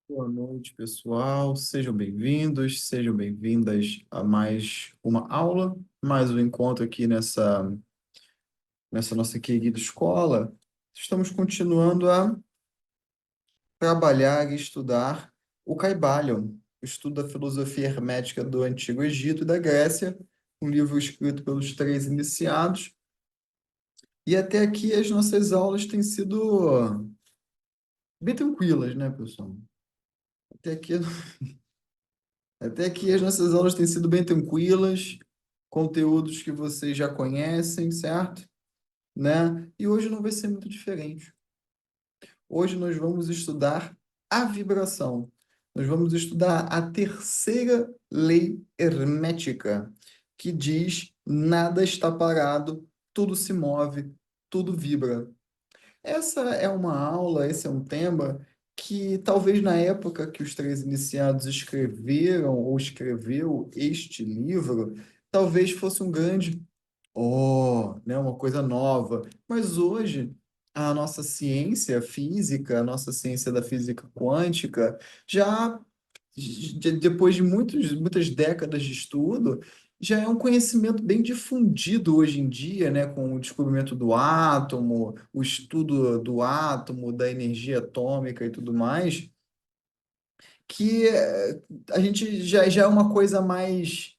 Boa noite, pessoal. Sejam bem-vindos, sejam bem-vindas a mais uma aula, mais um encontro aqui nessa nossa querida escola. Estamos continuando a trabalhar e estudar o Caibalion, o estudo da filosofia hermética do Antigo Egito e da Grécia, um livro escrito pelos três iniciados. E até aqui as nossas aulas têm sido bem tranquilas, né, pessoal? Até aqui Até aqui as nossas aulas têm sido bem tranquilas, conteúdos que vocês já conhecem, certo? Né? E hoje não vai ser muito diferente. Hoje nós vamos estudar a vibração. Nós vamos estudar a terceira lei hermética, que diz: nada está parado, tudo se move, tudo vibra. Essa é uma aula, esse é um tema que talvez na época que os três iniciados escreveram ou escreveu este livro, talvez fosse um grande né, uma coisa nova. Mas hoje a nossa ciência física, a nossa ciência da física quântica, já depois de muitas décadas de estudo, já é um conhecimento bem difundido hoje em dia, né, com o descobrimento do átomo, o estudo do átomo, da energia atômica e tudo mais, que a gente já é uma coisa mais,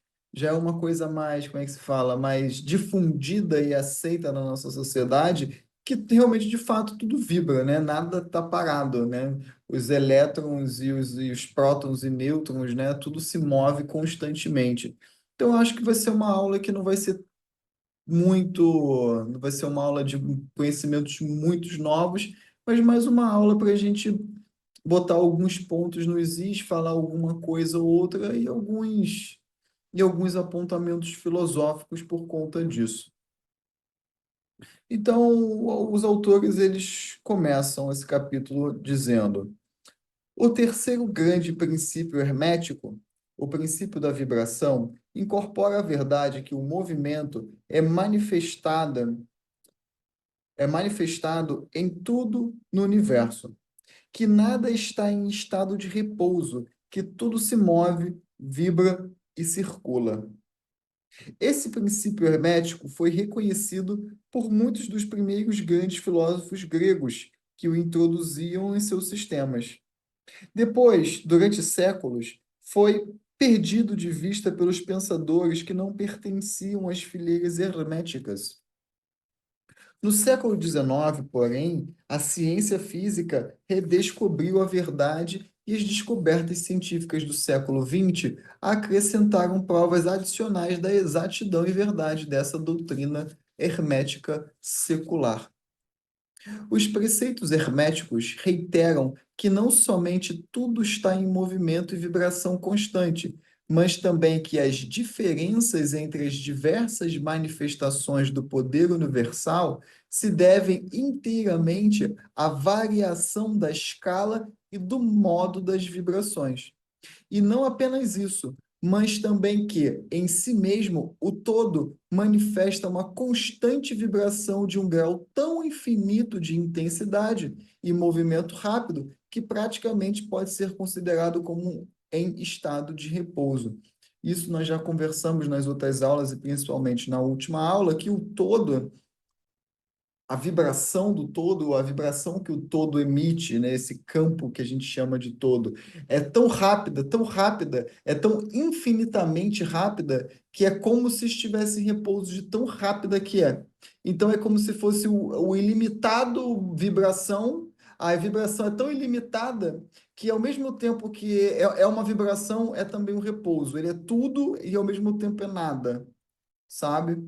como é que se fala, mais difundida e aceita na nossa sociedade, que realmente, de fato, tudo vibra, né? Nada está parado, né? Os elétrons e os prótons e nêutrons, né? Tudo se move constantemente. Então, eu acho que vai ser uma aula que não vai ser uma aula de conhecimentos muito novos, mas mais uma aula para a gente botar alguns pontos nos is, falar alguma coisa ou outra e alguns apontamentos filosóficos por conta disso. Então, os autores eles começam esse capítulo dizendo: o terceiro grande princípio hermético, o princípio da vibração, incorpora a verdade que o movimento é manifestado em tudo no universo, que nada está em estado de repouso, que tudo se move, vibra e circula. Esse princípio hermético foi reconhecido por muitos dos primeiros grandes filósofos gregos que o introduziam em seus sistemas. Depois, durante séculos, foi perdido de vista pelos pensadores que não pertenciam às fileiras herméticas. No século XIX, porém, a ciência física redescobriu a verdade e as descobertas científicas do século XX acrescentaram provas adicionais da exatidão e verdade dessa doutrina hermética secular. Os preceitos herméticos reiteram que não somente tudo está em movimento e vibração constante, mas também que as diferenças entre as diversas manifestações do poder universal se devem inteiramente à variação da escala e do modo das vibrações. E não apenas isso, mas também que, em si mesmo, o todo manifesta uma constante vibração de um grau tão infinito de intensidade e movimento rápido que praticamente pode ser considerado como em estado de repouso. Isso nós já conversamos nas outras aulas e principalmente na última aula, que o todo, a vibração do todo, a vibração que o todo emite, né, esse campo que a gente chama de todo, é tão rápida, é tão infinitamente rápida, que é como se estivesse em repouso de tão rápida que é. Então é como se fosse o ilimitado vibração, a vibração é tão ilimitada que ao mesmo tempo que é uma vibração, é também um repouso. Ele é tudo e ao mesmo tempo é nada, sabe?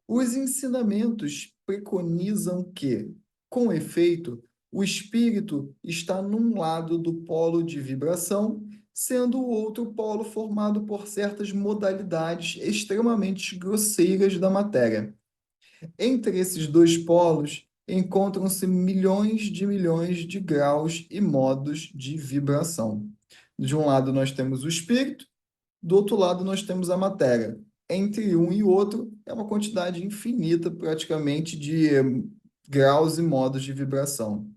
Os ensinamentos preconizam que, com efeito, o espírito está num lado do polo de vibração, sendo o outro polo formado por certas modalidades extremamente grosseiras da matéria. Entre esses dois polos encontram-se milhões de graus e modos de vibração. De um lado, nós temos o espírito, do outro lado, nós temos a matéria. Entre um e outro, é uma quantidade infinita, praticamente, de graus e modos de vibração.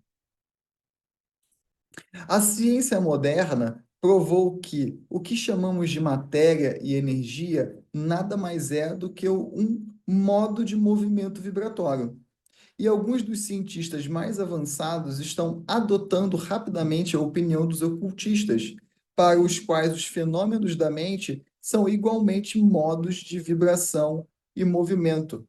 A ciência moderna provou que o que chamamos de matéria e energia nada mais é do que um modo de movimento vibratório. E alguns dos cientistas mais avançados estão adotando rapidamente a opinião dos ocultistas, para os quais os fenômenos da mente são igualmente modos de vibração e movimento.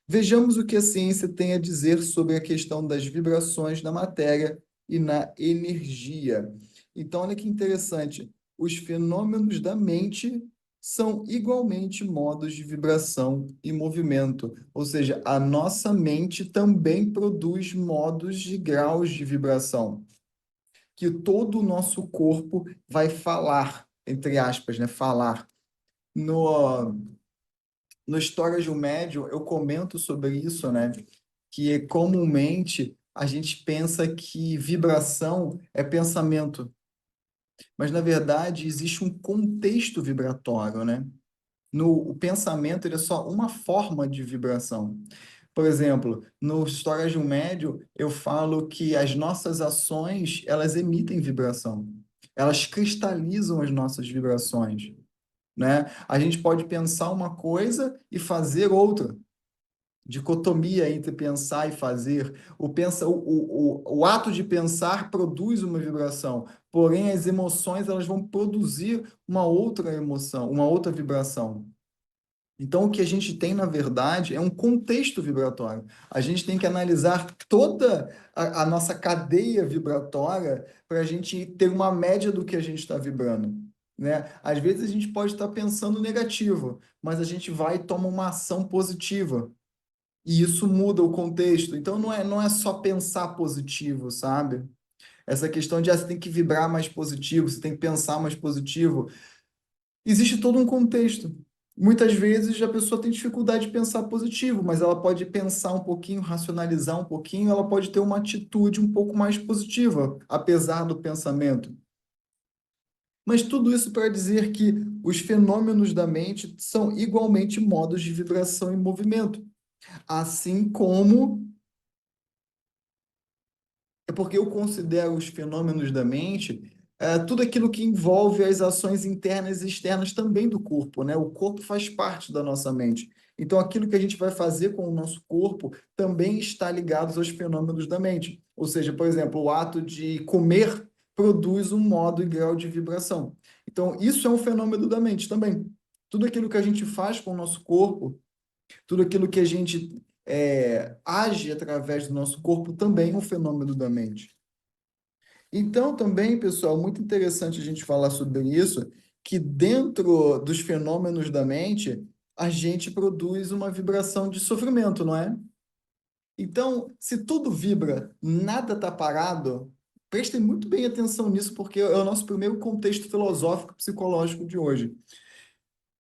Vejamos o que a ciência tem a dizer sobre a questão das vibrações na matéria e na energia. Então, olha que interessante. Os fenômenos da mente são igualmente modos de vibração e movimento. Ou seja, a nossa mente também produz modos de graus de vibração, que todo o nosso corpo vai falar, entre aspas, né? Falar. No, no História de um Médium, eu comento sobre isso, né? Que comumente a gente pensa que vibração é pensamento, mas na verdade existe um contexto vibratório, né? O pensamento ele é só uma forma de vibração. Por exemplo, no História de um Médium, eu falo que as nossas ações, elas emitem vibração. Elas cristalizam as nossas vibrações, né? A gente pode pensar uma coisa e fazer outra. Dicotomia entre pensar e fazer. O ato de pensar produz uma vibração, porém as emoções elas vão produzir uma outra emoção, uma outra vibração. Então, o que a gente tem, na verdade, é um contexto vibratório. A gente tem que analisar toda a nossa cadeia vibratória para a gente ter uma média do que a gente está vibrando, né? Às vezes a gente pode estar pensando negativo, mas a gente vai e toma uma ação positiva. E isso muda o contexto. Então, não é só pensar positivo, sabe? Essa questão de você tem que vibrar mais positivo, você tem que pensar mais positivo. Existe todo um contexto. Muitas vezes a pessoa tem dificuldade de pensar positivo, mas ela pode pensar um pouquinho, racionalizar um pouquinho, ela pode ter uma atitude um pouco mais positiva, apesar do pensamento. Mas tudo isso para dizer que os fenômenos da mente são igualmente modos de vibração e movimento, assim como é porque eu considero os fenômenos da mente tudo aquilo que envolve as ações internas e externas também do corpo, né? O corpo faz parte da nossa mente. Então, aquilo que a gente vai fazer com o nosso corpo também está ligado aos fenômenos da mente. Ou seja, por exemplo, o ato de comer produz um modo e grau de vibração. Então, isso é um fenômeno da mente também. Tudo aquilo que a gente faz com o nosso corpo, tudo aquilo que a gente age através do nosso corpo também é um fenômeno da mente. Então, também, pessoal, muito interessante a gente falar sobre isso, que dentro dos fenômenos da mente, a gente produz uma vibração de sofrimento, não é? Então, se tudo vibra, nada está parado, prestem muito bem atenção nisso, porque é o nosso primeiro contexto filosófico psicológico de hoje.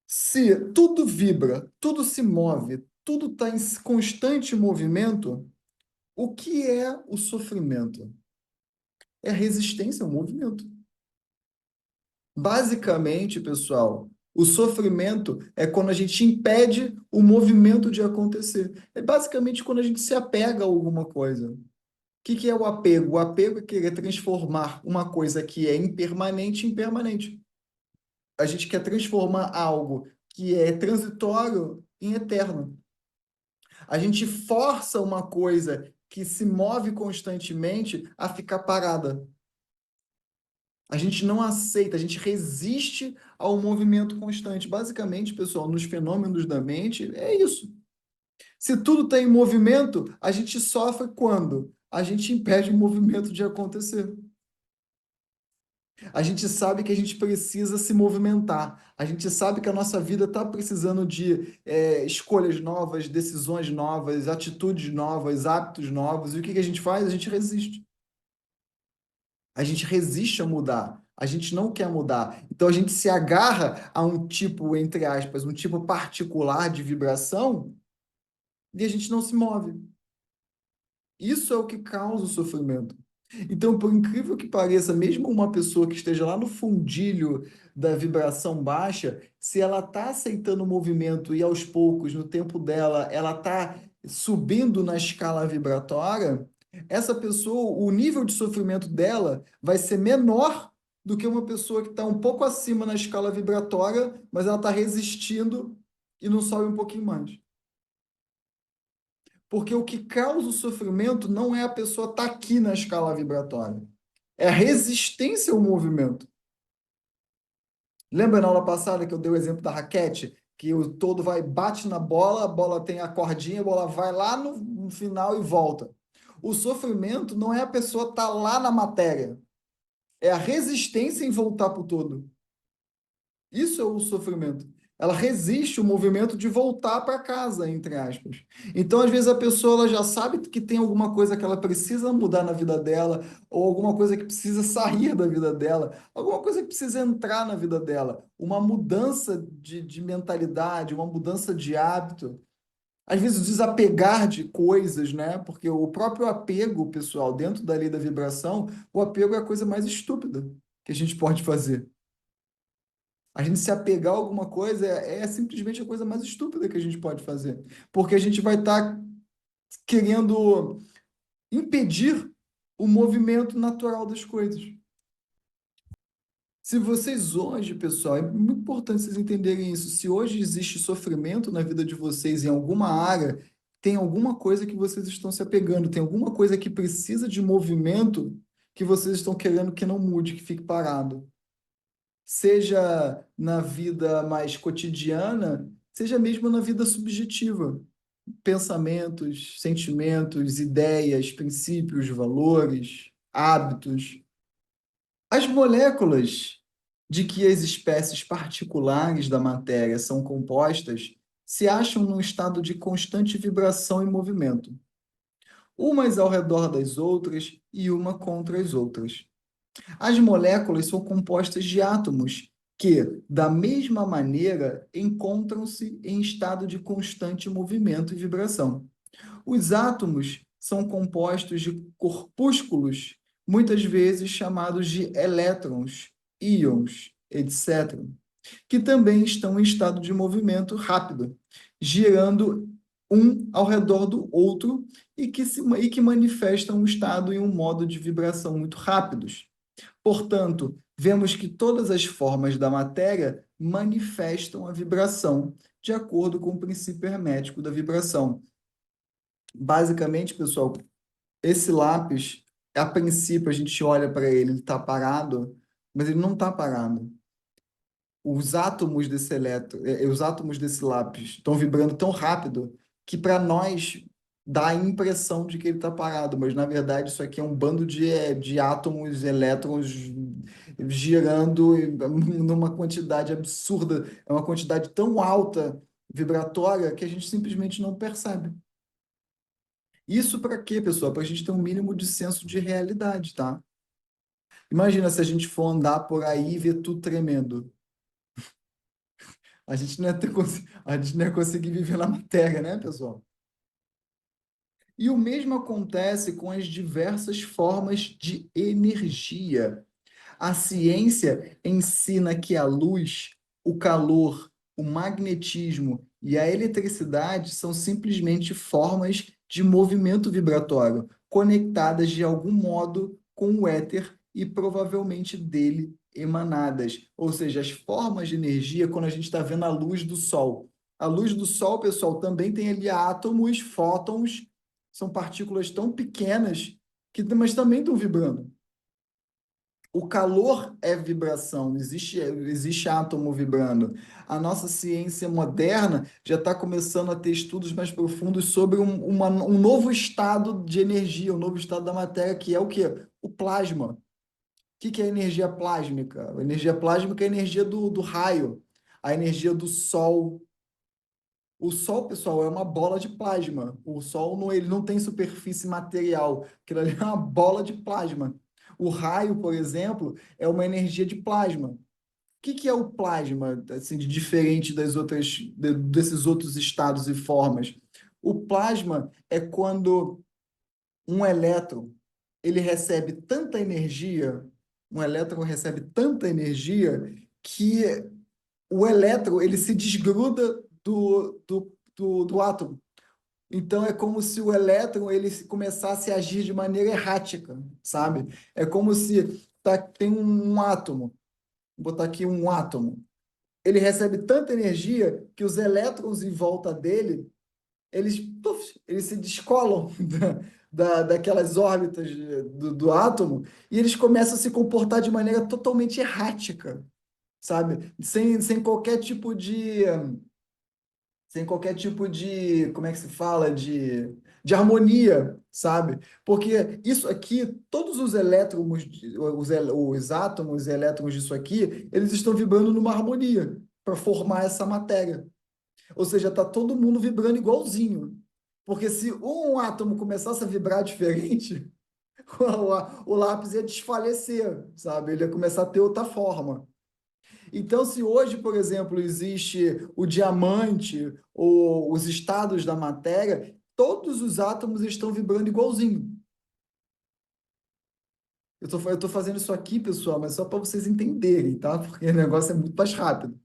Se tudo vibra, tudo se move, tudo está em constante movimento, o que é o sofrimento? É a resistência ao movimento. Basicamente, pessoal, o sofrimento é quando a gente impede o movimento de acontecer. É basicamente quando a gente se apega a alguma coisa. O que é o apego? O apego é querer transformar uma coisa que é impermanente em permanente. A gente quer transformar algo que é transitório em eterno. A gente força uma coisa que se move constantemente a ficar parada. A gente não aceita, a gente resiste ao movimento constante. Basicamente, pessoal, nos fenômenos da mente, é isso. Se tudo está em movimento, a gente sofre quando a gente impede o movimento de acontecer. A gente sabe que a gente precisa se movimentar. A gente sabe que a nossa vida está precisando de escolhas novas, decisões novas, atitudes novas, hábitos novos. E o que que a gente faz? A gente resiste. A gente resiste a mudar. A gente não quer mudar. Então a gente se agarra a um tipo, entre aspas, um tipo particular de vibração e a gente não se move. Isso é o que causa o sofrimento. Então, por incrível que pareça, mesmo uma pessoa que esteja lá no fundilho da vibração baixa, se ela está aceitando o movimento e aos poucos, no tempo dela, ela está subindo na escala vibratória, Essa pessoa, o nível de sofrimento dela vai ser menor do que uma pessoa que está um pouco acima na escala vibratória, mas ela está resistindo e não sobe um pouquinho mais. Porque o que causa o sofrimento não é a pessoa estar aqui na escala vibratória, é a resistência ao movimento. Lembra na aula passada que eu dei o exemplo da raquete? Que o todo vai, bate na bola, a bola tem a cordinha, a bola vai lá no final e volta. O sofrimento não é a pessoa estar lá na matéria, é a resistência em voltar para o todo. Isso é o sofrimento. Ela resiste o movimento de voltar para casa, entre aspas. Então, às vezes, a pessoa ela já sabe que tem alguma coisa que ela precisa mudar na vida dela, ou alguma coisa que precisa sair da vida dela, alguma coisa que precisa entrar na vida dela. Uma mudança de mentalidade, uma mudança de hábito. Às vezes, desapegar de coisas, né? Porque o próprio apego, pessoal, dentro da lei da vibração, o apego é a coisa mais estúpida que a gente pode fazer. A gente se apegar a alguma coisa é simplesmente a coisa mais estúpida que a gente pode fazer. Porque a gente vai estar querendo impedir o movimento natural das coisas. Se vocês hoje, pessoal, é muito importante vocês entenderem isso. Se hoje existe sofrimento na vida de vocês em alguma área, tem alguma coisa que vocês estão se apegando, tem alguma coisa que precisa de movimento que vocês estão querendo que não mude, que fique parado. Seja na vida mais cotidiana, seja mesmo na vida subjetiva. Pensamentos, sentimentos, ideias, princípios, valores, hábitos. As moléculas de que as espécies particulares da matéria são compostas se acham num estado de constante vibração e movimento, umas ao redor das outras e uma contra as outras. As moléculas são compostas de átomos que, da mesma maneira, encontram-se em estado de constante movimento e vibração. Os átomos são compostos de corpúsculos, muitas vezes chamados de elétrons, íons, etc., que também estão em estado de movimento rápido, girando um ao redor do outro e que manifestam o estado em um modo de vibração muito rápidos. Portanto, vemos que todas as formas da matéria manifestam a vibração, de acordo com o princípio hermético da vibração. Basicamente, pessoal, esse lápis, a princípio, a gente olha para ele, ele está parado, mas ele não está parado. Os átomos desse lápis estão vibrando tão rápido que para nós dá a impressão de que ele está parado, mas na verdade isso aqui é um bando de átomos, elétrons girando numa quantidade absurda, é uma quantidade tão alta vibratória que a gente simplesmente não percebe. Isso para quê, pessoal? Para a gente ter um mínimo de senso de realidade, tá? Imagina se a gente for andar por aí e ver tudo tremendo. A gente não ia conseguir viver na matéria, né, pessoal? E o mesmo acontece com as diversas formas de energia. A ciência ensina que a luz, o calor, o magnetismo e a eletricidade são simplesmente formas de movimento vibratório, conectadas de algum modo com o éter e provavelmente dele emanadas. Ou seja, as formas de energia, quando a gente está vendo a luz do Sol. A luz do Sol, pessoal, também tem ali átomos, fótons, são partículas tão pequenas que mas também estão vibrando. O calor é vibração, existe átomo vibrando. A nossa ciência moderna já está começando a ter estudos mais profundos sobre um novo estado de energia, um novo estado da matéria, que é o quê? O plasma. O que é energia plásmica? A energia plásmica é a energia do raio, a energia do sol. O Sol, pessoal, é uma bola de plasma. O Sol não, ele não tem superfície material. Aquilo ali é uma bola de plasma. O raio, por exemplo, é uma energia de plasma. O que é o plasma, assim, de diferente desses outros estados e formas? O plasma é quando um elétron ele recebe tanta energia, um elétron recebe tanta energia que o elétron ele se desgruda do átomo. Então é como se o elétron começasse a agir de maneira errática, sabe? É como se tem um átomo, vou botar aqui um átomo. Ele recebe tanta energia que os elétrons em volta dele, eles se descolam daquelas órbitas do átomo e eles começam a se comportar de maneira totalmente errática, sabe? Sem qualquer tipo como é que se fala, de harmonia, sabe? Porque isso aqui, todos os elétrons, os átomos e elétrons disso aqui, eles estão vibrando numa harmonia para formar essa matéria. Ou seja, tá todo mundo vibrando igualzinho. Porque se um átomo começasse a vibrar diferente, o lápis ia desfalecer, sabe? Ele ia começar a ter outra forma. Então, se hoje, por exemplo, existe o diamante ou os estados da matéria, todos os átomos estão vibrando igualzinho. Eu tô fazendo isso aqui, pessoal, mas só para vocês entenderem, tá? Porque o negócio é muito mais rápido.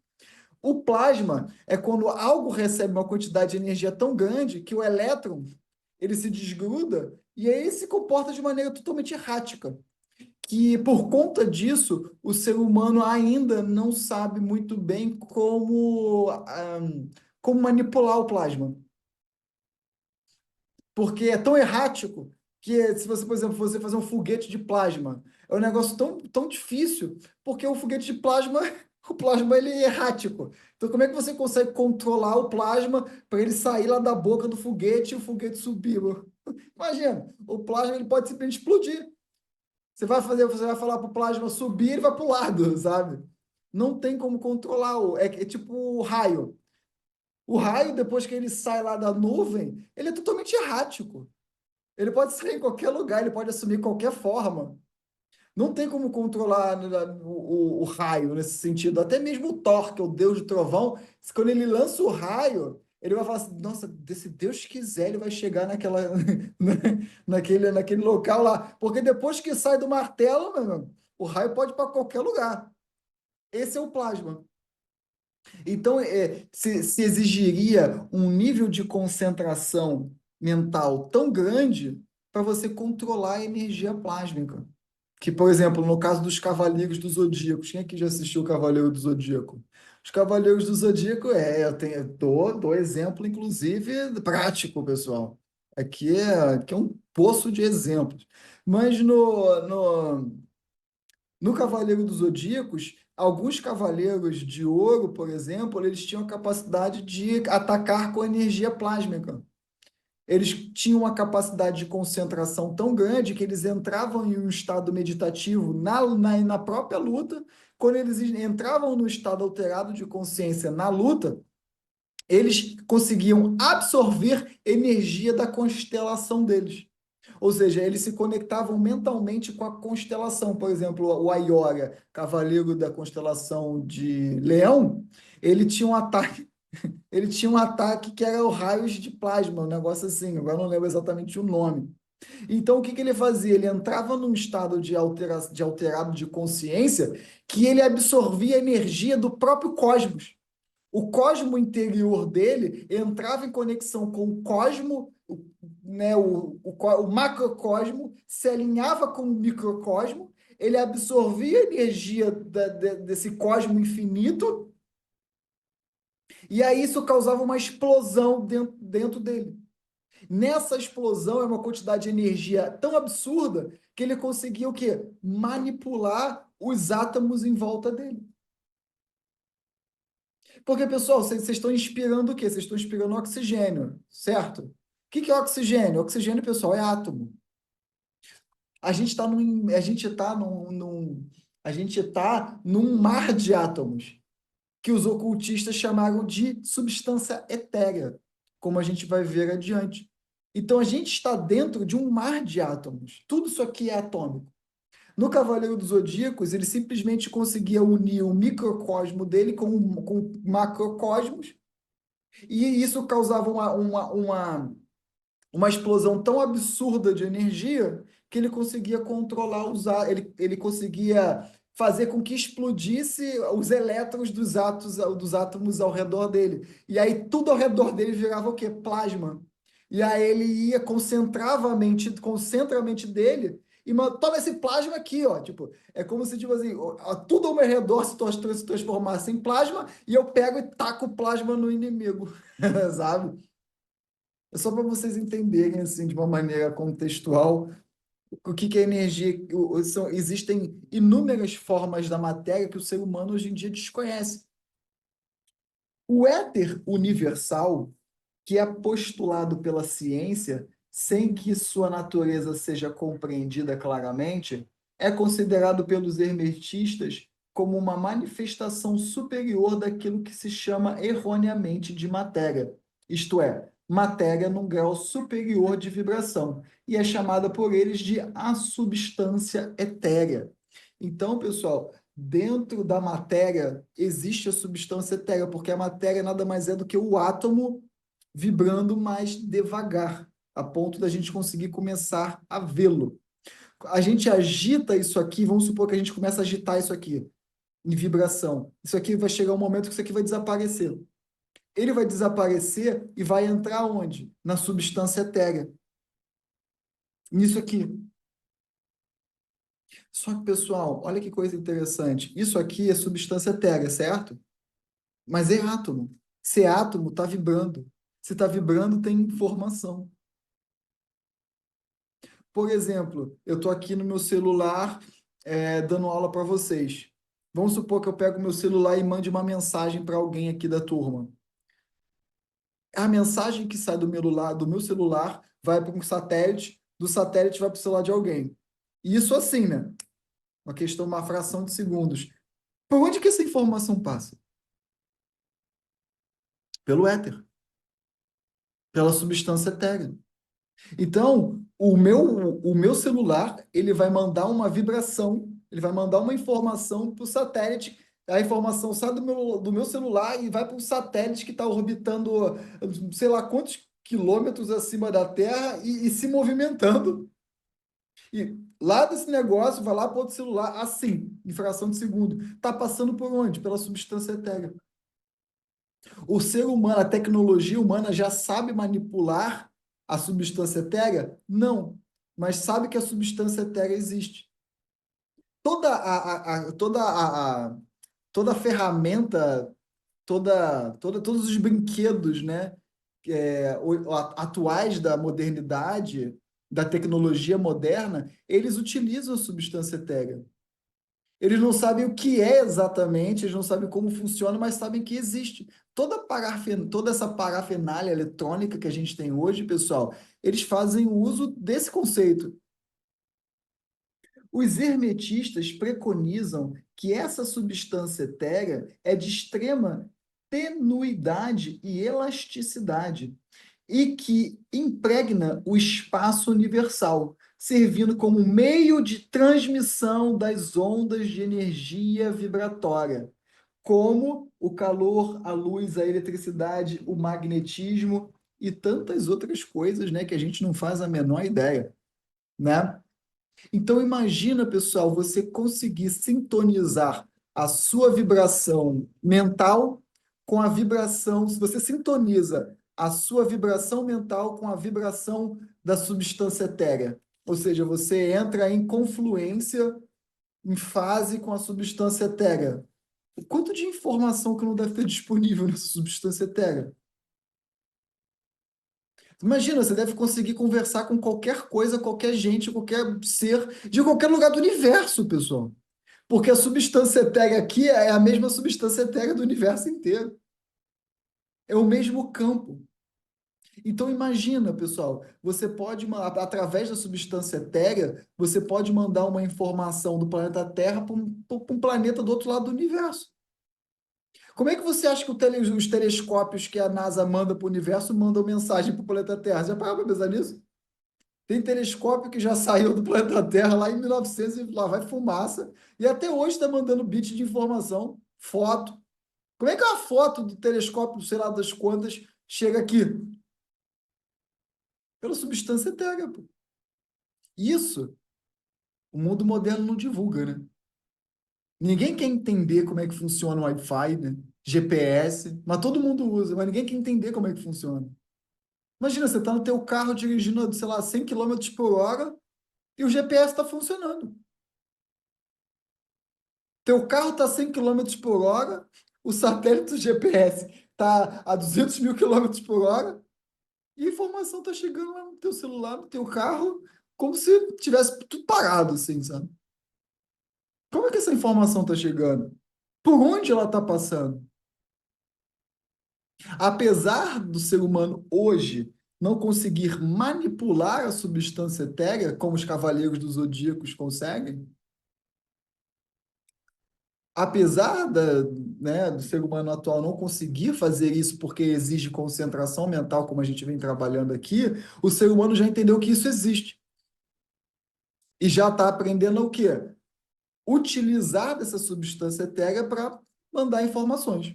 O plasma é quando algo recebe uma quantidade de energia tão grande que o elétron ele se desgruda e aí se comporta de maneira totalmente errática. Que por conta disso, o ser humano ainda não sabe muito bem como manipular o plasma. Porque é tão errático que se você, por exemplo, você fazer um foguete de plasma, é um negócio tão difícil, porque o foguete de plasma, o plasma ele é errático. Então, como é que você consegue controlar o plasma para ele sair lá da boca do foguete e o foguete subir? Imagina, o plasma ele pode simplesmente explodir. Você vai falar para o plasma subir, ele vai para o lado, sabe? Não tem como controlar. É tipo o raio. O raio, depois que ele sai lá da nuvem, ele é totalmente errático. Ele pode sair em qualquer lugar, ele pode assumir qualquer forma. Não tem como controlar o raio nesse sentido. Até mesmo o Thor, que é o deus do trovão, quando ele lança o raio, ele vai falar assim: nossa, se Deus quiser, ele vai chegar naquele local lá. Porque depois que sai do martelo, meu irmão, o raio pode ir para qualquer lugar. Esse é o plasma. Então, se exigiria um nível de concentração mental tão grande para você controlar a energia plásmica. Que, por exemplo, no caso dos Cavaleiros do Zodíaco, quem aqui já assistiu o Cavaleiro do Zodíaco? Os Cavaleiros do Zodíaco, eu dou exemplo, inclusive, prático, pessoal. Aqui é um poço de exemplos. Mas no Cavaleiro dos Zodíacos, alguns cavaleiros de ouro, por exemplo, eles tinham a capacidade de atacar com energia plásmica. Eles tinham uma capacidade de concentração tão grande que eles entravam em um estado meditativo na própria luta. Quando eles entravam no estado alterado de consciência na luta, eles conseguiam absorver energia da constelação deles. Ou seja, eles se conectavam mentalmente com a constelação. Por exemplo, o Aiora, cavaleiro da constelação de Leão, ele tinha um ataque, ele tinha um ataque que era o raios de plasma, um negócio assim, agora não lembro exatamente o nome. Então, o que que ele fazia? Ele entrava num estado de alterado de consciência que ele absorvia a energia do próprio cosmos. O cosmo interior dele entrava em conexão com o cosmo, né, o macrocosmo, se alinhava com o microcosmo, ele absorvia a energia desse cosmo infinito, e aí isso causava uma explosão dentro dele. Nessa explosão é uma quantidade de energia tão absurda que ele conseguia o quê? Manipular os átomos em volta dele. Porque, pessoal, vocês estão inspirando o quê? Vocês estão inspirando oxigênio, certo? O que é oxigênio? Oxigênio, pessoal, é átomo. A gente tá num mar de átomos que os ocultistas chamaram de substância etérea, como a gente vai ver adiante. Então, a gente está dentro de um mar de átomos. Tudo isso aqui é atômico. No Cavaleiro dos Zodíacos, ele simplesmente conseguia unir o microcosmo dele com o macrocosmos, e isso causava uma explosão tão absurda de energia que ele conseguia controlar ele conseguia fazer com que explodisse os elétrons dos átomos ao redor dele. E aí tudo ao redor dele virava o quê? Plasma. E aí ele ia, concentra a mente dele e toma esse plasma aqui, ó. Tipo, é como se, tipo assim, tudo ao meu redor se transformasse em plasma e eu pego e taco o plasma no inimigo, sabe? É só para vocês entenderem, assim, de uma maneira contextual, o que que é energia. Existem inúmeras formas da matéria que o ser humano hoje em dia desconhece. O éter universal, que é postulado pela ciência, sem que sua natureza seja compreendida claramente, é considerado pelos hermetistas como uma manifestação superior daquilo que se chama erroneamente de matéria, isto é, matéria num grau superior de vibração, e é chamada por eles de a substância etérea. Então, pessoal, dentro da matéria existe a substância etérea, porque a matéria nada mais é do que o átomo vibrando mais devagar, a ponto da gente conseguir começar a vê-lo. A gente agita isso aqui, vamos supor que a gente começa a agitar isso aqui em vibração. Isso aqui vai chegar um momento que isso aqui vai desaparecer. Ele vai desaparecer e vai entrar onde? Na substância etérea. Nisso aqui. Só que, pessoal, olha que coisa interessante. Isso aqui é substância etérea, certo? Mas é átomo. Se é átomo, está vibrando. Se está vibrando, tem informação. Por exemplo, eu estou aqui no meu celular, dando aula para vocês. Vamos supor que eu pego meu celular e mande uma mensagem para alguém aqui da turma. A mensagem que sai do meu celular vai para um satélite, do satélite vai para o celular de alguém. E isso assim, né? Uma fração de segundos. Por onde que essa informação passa? Pelo éter, pela substância etérea. Então, o meu celular, ele vai mandar uma vibração, ele vai mandar uma informação para o satélite, a informação sai do meu celular e vai para um satélite que está orbitando, sei lá quantos quilômetros acima da Terra e se movimentando. E lá desse negócio, vai lá para outro celular, assim, em fração de segundo. Está passando por onde? Pela substância etérea. O ser humano, a tecnologia humana já sabe manipular a substância etérea? Não, mas sabe que a substância etérea existe. Toda a ferramenta, todos os brinquedos, né, atuais da modernidade, da tecnologia moderna, eles utilizam a substância etérea. Eles não sabem o que é exatamente, eles não sabem como funciona, mas sabem que existe. Toda essa parafernália eletrônica que a gente tem hoje, pessoal, eles fazem uso desse conceito. Os hermetistas preconizam que essa substância etérea é de extrema tenuidade e elasticidade e que impregna o espaço universal, servindo como meio de transmissão das ondas de energia vibratória, como o calor, a luz, a eletricidade, o magnetismo e tantas outras coisas, né, que a gente não faz a menor ideia, né? Então, imagina, pessoal, você conseguir sintonizar a sua vibração mental com a vibração, se você sintoniza a sua vibração mental com a vibração da substância etérea. Ou seja, você entra em confluência, em fase com a substância etérea. O quanto de informação que não deve ter disponível nessa substância etérea? Imagina, você deve conseguir conversar com qualquer coisa, qualquer gente, qualquer ser, de qualquer lugar do universo, pessoal. Porque a substância etérea aqui é a mesma substância etérea do universo inteiro. É o mesmo campo. Então imagina, pessoal, você pode, através da substância etérea, você pode mandar uma informação do planeta Terra para um planeta do outro lado do universo. Como é que você acha que os telescópios que a NASA manda para o universo mandam mensagem para o planeta Terra? Já parou para pensar nisso? Tem telescópio que já saiu do planeta Terra lá em 1900 e lá vai fumaça. E até hoje está mandando bit de informação, foto. Como é que uma foto do telescópio, sei lá das quantas, chega aqui? Pela substância etérea, pô. Isso o mundo moderno não divulga, né? Ninguém quer entender como é que funciona o Wi-Fi, né? GPS, mas todo mundo usa, mas ninguém quer entender como é que funciona. Imagina, você está no teu carro dirigindo, sei lá, 100 quilômetros por hora e o GPS está funcionando. Teu carro está 100 quilômetros por hora, o satélite do GPS está a 200 mil quilômetros por hora e a informação está chegando lá no teu celular, no teu carro, como se tivesse tudo parado, assim, sabe? Como é que essa informação está chegando? Por onde ela está passando? Apesar do ser humano hoje não conseguir manipular a substância etérea, como os cavaleiros dos zodíacos conseguem, apesar né, do ser humano atual não conseguir fazer isso porque exige concentração mental, como a gente vem trabalhando aqui, o ser humano já entendeu que isso existe. E já está aprendendo o quê? Utilizar dessa substância etérea para mandar informações.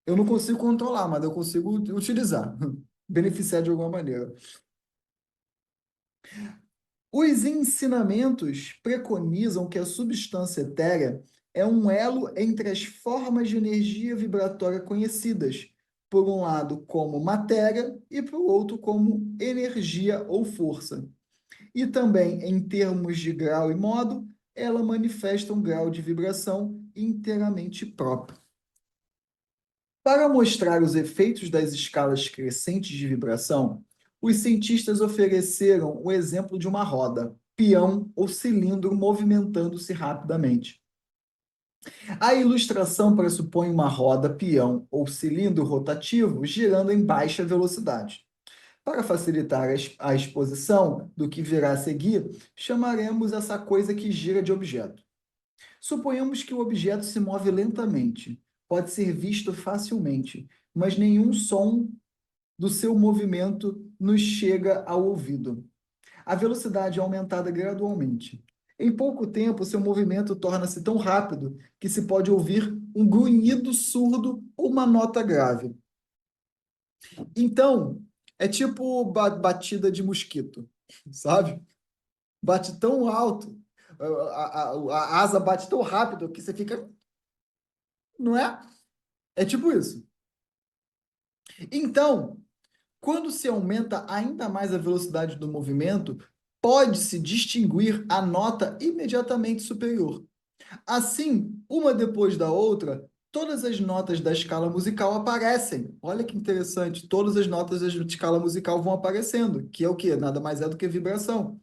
Eu não consigo controlar, mas eu consigo utilizar, beneficiar de alguma maneira. Os ensinamentos preconizam que a substância etérea é um elo entre as formas de energia vibratória conhecidas, por um lado como matéria e por outro como energia ou força. E também, em termos de grau e modo, ela manifesta um grau de vibração inteiramente próprio. Para mostrar os efeitos das escalas crescentes de vibração, os cientistas ofereceram o exemplo de uma roda, peão ou cilindro movimentando-se rapidamente. A ilustração pressupõe uma roda, peão ou cilindro rotativo girando em baixa velocidade. Para facilitar a exposição do que virá a seguir, chamaremos essa coisa que gira de objeto. Suponhamos que o objeto se move lentamente, pode ser visto facilmente, mas nenhum som do seu movimento nos chega ao ouvido. A velocidade é aumentada gradualmente. Em pouco tempo, seu movimento torna-se tão rápido que se pode ouvir um grunhido surdo ou uma nota grave. Então, é tipo batida de mosquito, sabe? Bate tão alto, a asa bate tão rápido que você fica, não é? É tipo isso. Então, quando se aumenta ainda mais a velocidade do movimento, pode-se distinguir a nota imediatamente superior. Assim, uma depois da outra, todas as notas da escala musical aparecem. Olha que interessante, todas as notas da escala musical vão aparecendo, que é o quê? Nada mais é do que vibração.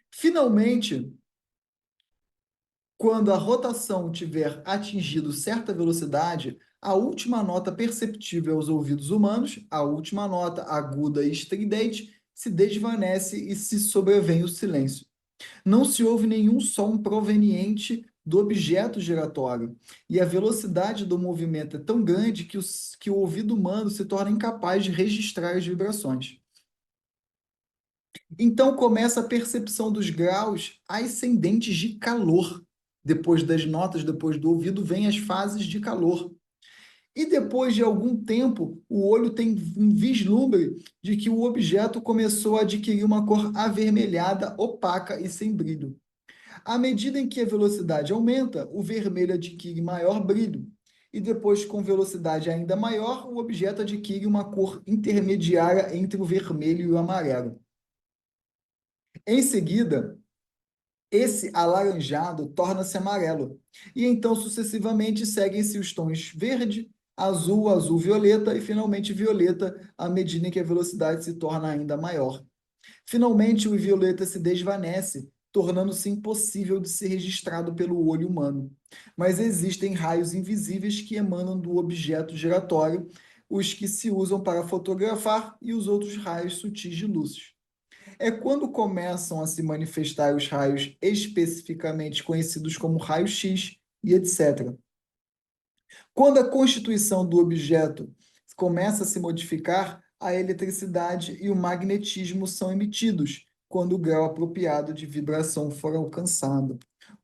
Finalmente, quando a rotação tiver atingido certa velocidade, a última nota perceptível aos ouvidos humanos, a última nota aguda e estridente, se desvanece e se sobrevém o silêncio. Não se ouve nenhum som proveniente do objeto giratório, e a velocidade do movimento é tão grande que o ouvido humano se torna incapaz de registrar as vibrações. Então começa a percepção dos graus ascendentes de calor. Depois das notas, depois do ouvido, vem as fases de calor. E depois de algum tempo, o olho tem um vislumbre de que o objeto começou a adquirir uma cor avermelhada, opaca e sem brilho. À medida em que a velocidade aumenta, o vermelho adquire maior brilho. E depois, com velocidade ainda maior, o objeto adquire uma cor intermediária entre o vermelho e o amarelo. Em seguida, esse alaranjado torna-se amarelo, e então sucessivamente seguem-se os tons verde, azul, azul-violeta e finalmente violeta, à medida em que a velocidade se torna ainda maior. Finalmente, o violeta se desvanece, tornando-se impossível de ser registrado pelo olho humano. Mas existem raios invisíveis que emanam do objeto giratório, os que se usam para fotografar e os outros raios sutis de luz. É quando começam a se manifestar os raios especificamente conhecidos como raio-x e etc. Quando a constituição do objeto começa a se modificar, a eletricidade e o magnetismo são emitidos, quando o grau apropriado de vibração for alcançado.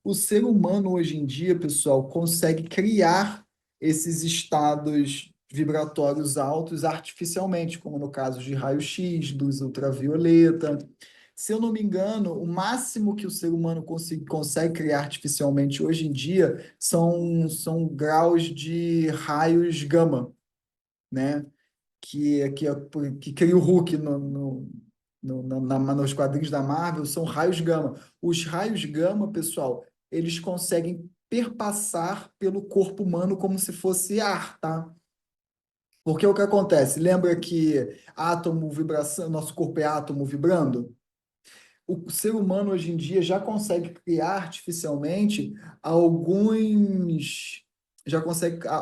O ser humano, hoje em dia, pessoal, consegue criar esses estados vibratórios altos artificialmente, como no caso de raio-x, luz ultravioleta. Se eu não me engano, o máximo que o ser humano consegue criar artificialmente hoje em dia são graus de raios gama, né? que cria o Hulk nos quadrinhos da Marvel, são raios gama. Os raios gama, pessoal, eles conseguem perpassar pelo corpo humano como se fosse ar, tá? Porque o que acontece? Lembra que átomo, vibração, nosso corpo é átomo vibrando? O ser humano hoje em dia já consegue criar artificialmente alguns,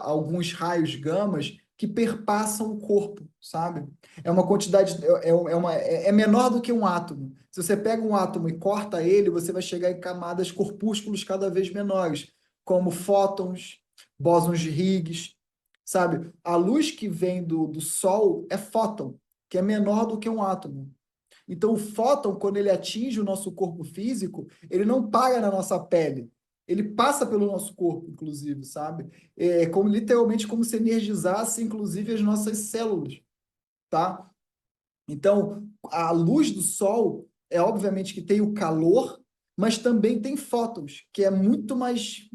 alguns raios gamas que perpassam o corpo, sabe? É uma quantidade, é menor do que um átomo. Se você pega um átomo e corta ele, você vai chegar em camadas corpúsculos cada vez menores, como fótons, bósons de Higgs, sabe? A luz que vem do Sol é fóton, que é menor do que um átomo. Então, o fóton, quando ele atinge o nosso corpo físico, ele não para na nossa pele. Ele passa pelo nosso corpo, inclusive, sabe? É como literalmente como se energizasse, inclusive, as nossas células, tá? Então, a luz do sol é obviamente que tem o calor, mas também tem fótons, que é muito mais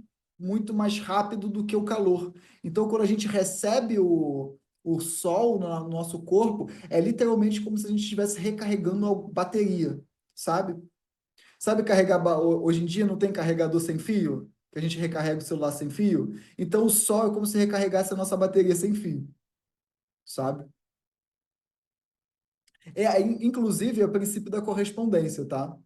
rápido do que o calor. Então, quando a gente recebe o sol no nosso corpo, é literalmente como se a gente estivesse recarregando a bateria, sabe? Sabe carregar hoje em dia não tem carregador sem fio? Que a gente recarrega o celular sem fio? Então, o sol é como se recarregasse a nossa bateria sem fio, sabe? Inclusive, é o princípio da correspondência, tá?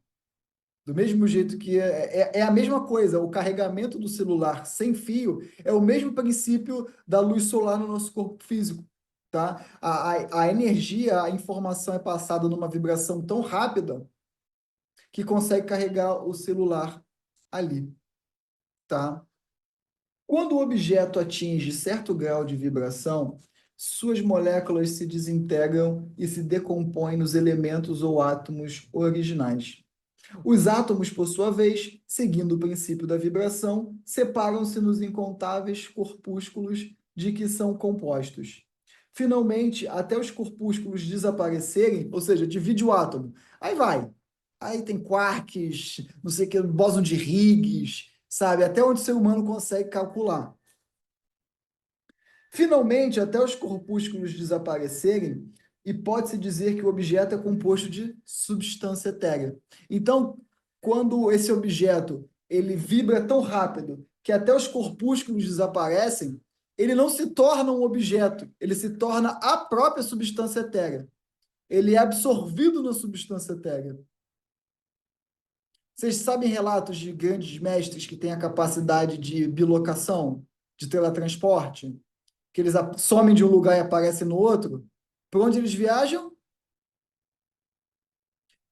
Do mesmo jeito que é a mesma coisa, o carregamento do celular sem fio é o mesmo princípio da luz solar no nosso corpo físico, tá? A energia, a informação é passada numa vibração tão rápida que consegue carregar o celular ali, tá? Quando o objeto atinge certo grau de vibração, suas moléculas se desintegram e se decompõem nos elementos ou átomos originais. Os átomos, por sua vez, seguindo o princípio da vibração, separam-se nos incontáveis corpúsculos de que são compostos. Finalmente, até os corpúsculos desaparecerem, ou seja, divide o átomo. Aí vai. Aí tem quarks, não sei o que, bóson de Higgs, sabe? Até onde o ser humano consegue calcular. Finalmente, até os corpúsculos desaparecerem, e pode-se dizer que o objeto é composto de substância etérea. Então, quando esse objeto ele vibra tão rápido que até os corpúsculos desaparecem, ele não se torna um objeto, ele se torna a própria substância etérea. Ele é absorvido na substância etérea. Vocês sabem relatos de grandes mestres que têm a capacidade de bilocação, de teletransporte? Que eles somem de um lugar e aparecem no outro? Por onde eles viajam?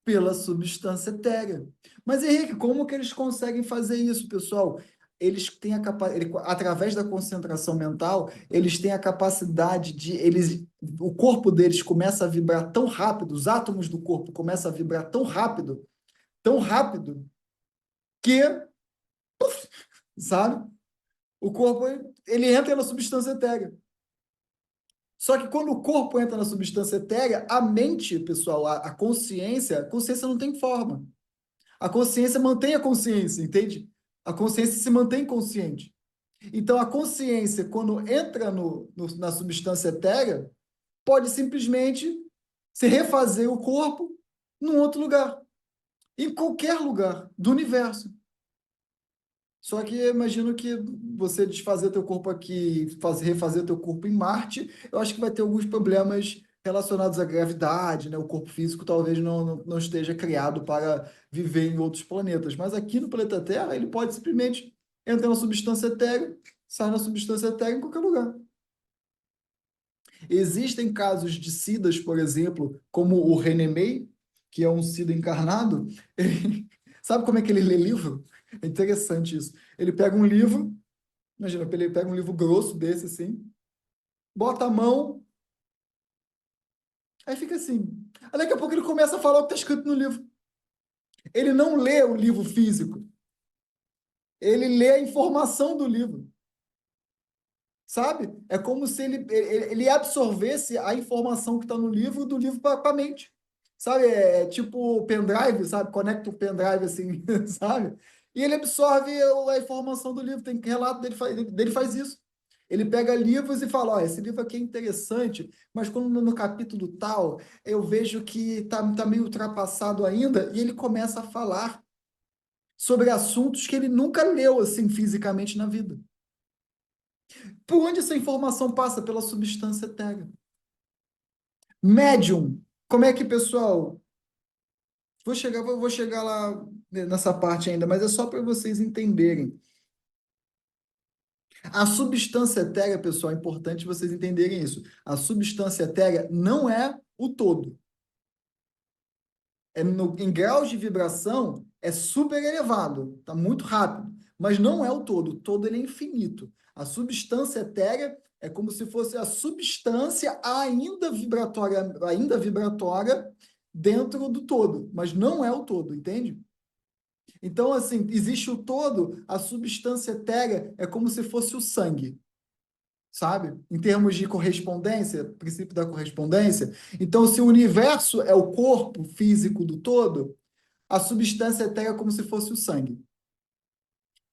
Pela substância etérea. Mas, Henrique, como que eles conseguem fazer isso, pessoal? Eles têm a capacidade, através da concentração mental, eles têm a capacidade de, o corpo deles começa a vibrar tão rápido, os átomos do corpo começam a vibrar tão rápido, que, sabe? O corpo, ele entra na substância etérea. Só que quando o corpo entra na substância etérea, a mente, pessoal, a consciência não tem forma. A consciência mantém a consciência, entende? A consciência se mantém consciente. Então, a consciência, quando entra na substância etérea, pode simplesmente se refazer o corpo num outro lugar, em qualquer lugar do universo. Só que eu imagino que você desfazer teu corpo aqui, refazer teu corpo em Marte, eu acho que vai ter alguns problemas relacionados à gravidade, né? O corpo físico talvez não esteja criado para viver em outros planetas. Mas aqui no planeta Terra, ele pode simplesmente entrar na substância etérea, sair na substância etérea em qualquer lugar. Existem casos de sidas, por exemplo, como o René May, que é um sida encarnado. Sabe como é que ele lê livro? É interessante isso. Ele pega um livro, imagina, ele pega um livro grosso desse assim, bota a mão, aí fica assim. Aí daqui a pouco ele começa a falar o que está escrito no livro. Ele não lê o livro físico, ele lê a informação do livro. Sabe? É como se ele absorvesse a informação que está no livro do livro para a mente. Sabe? É tipo pendrive, sabe? Conecta o pendrive assim, sabe? E ele absorve a informação do livro. Tem relato dele faz isso. Ele pega livros e fala, ó, esse livro aqui é interessante, mas quando no capítulo tal, eu vejo que tá meio ultrapassado ainda, e ele começa a falar sobre assuntos que ele nunca leu, assim, fisicamente na vida. Por onde essa informação passa? Pela substância etérea. Médium. Como é que, pessoal? Vou chegar lá nessa parte ainda, mas é só para vocês entenderem. A substância etérea, pessoal, é importante vocês entenderem isso. A substância etérea não é o todo. Em graus de vibração, é super elevado, está muito rápido, mas não é o todo. O todo ele é infinito. A substância etérea é como se fosse a substância ainda vibratória dentro do todo, mas não é o todo, entende? Então, assim, existe o todo, a substância etérea é como se fosse o sangue, sabe? Em termos de correspondência, princípio da correspondência. Então, se o universo é o corpo físico do todo, a substância etérea é como se fosse o sangue.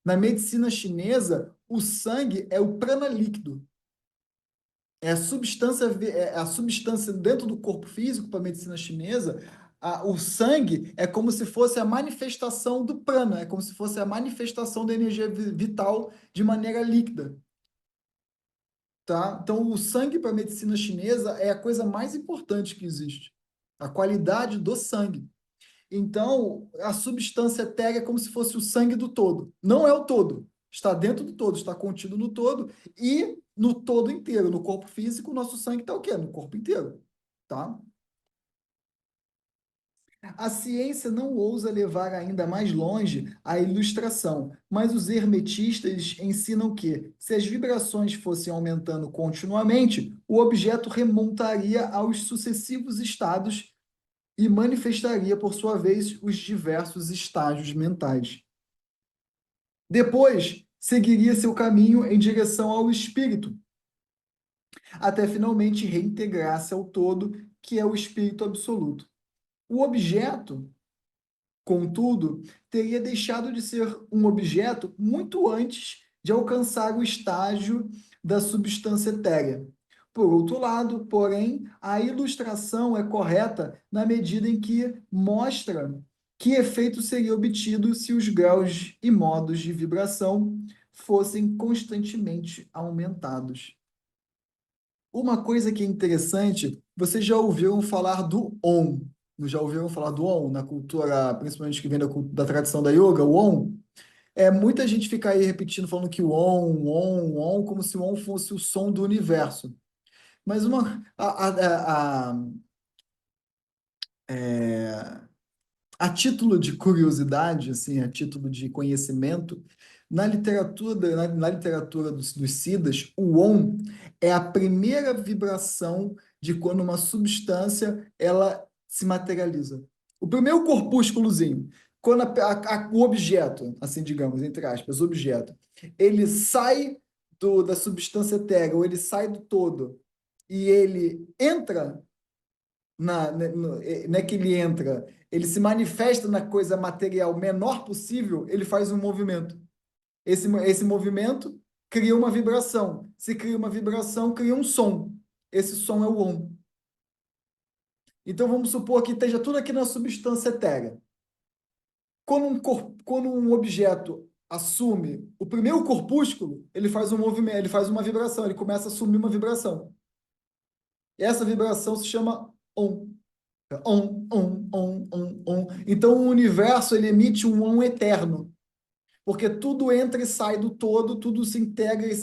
Na medicina chinesa, o sangue é o prana líquido. É a substância dentro do corpo físico, para a medicina chinesa, o sangue é como se fosse a manifestação do prana, é como se fosse a manifestação da energia vital de maneira líquida. Tá? Então, o sangue para a medicina chinesa é a coisa mais importante que existe. A qualidade do sangue. Então, a substância etérea é como se fosse o sangue do todo. Não é o todo. Está dentro do todo, está contido no todo e no todo inteiro. No corpo físico, o nosso sangue está o quê? No corpo inteiro. Tá? A ciência não ousa levar ainda mais longe a ilustração, mas os hermetistas ensinam que, se as vibrações fossem aumentando continuamente, o objeto remontaria aos sucessivos estados e manifestaria, por sua vez, os diversos estágios mentais. Depois, seguiria seu caminho em direção ao espírito, até finalmente reintegrar-se ao todo, que é o espírito absoluto. O objeto, contudo, teria deixado de ser um objeto muito antes de alcançar o estágio da substância etérea. Por outro lado, porém, a ilustração é correta na medida em que mostra que efeito seria obtido se os graus e modos de vibração fossem constantemente aumentados. Uma coisa que é interessante, vocês já ouviram falar do Om? Já ouviram falar do Om na cultura, principalmente que vem da tradição da yoga, o Om? Muita gente fica aí repetindo, falando que o Om, o Om, o Om, como se o Om fosse o som do universo. Mas a título de curiosidade, assim, a título de conhecimento, na literatura dos Siddhas, o Om é a primeira vibração de quando uma substância ela se materializa. O primeiro corpúsculozinho, quando o objeto, assim digamos, entre aspas, objeto, ele sai da substância etérea, ou ele sai do todo, e ele entra não é que ele entra, ele se manifesta na coisa material menor possível, ele faz um movimento. Esse movimento cria uma vibração. Se cria uma vibração, cria um som. Esse som é o Om. Então vamos supor que esteja tudo aqui na substância etérea. Quando um objeto assume o primeiro corpúsculo, ele faz um movimento, ele faz uma vibração, ele começa a assumir uma vibração. Essa vibração se chama Om. Então o universo ele emite um on eterno, porque tudo entra e sai do todo, tudo se integra e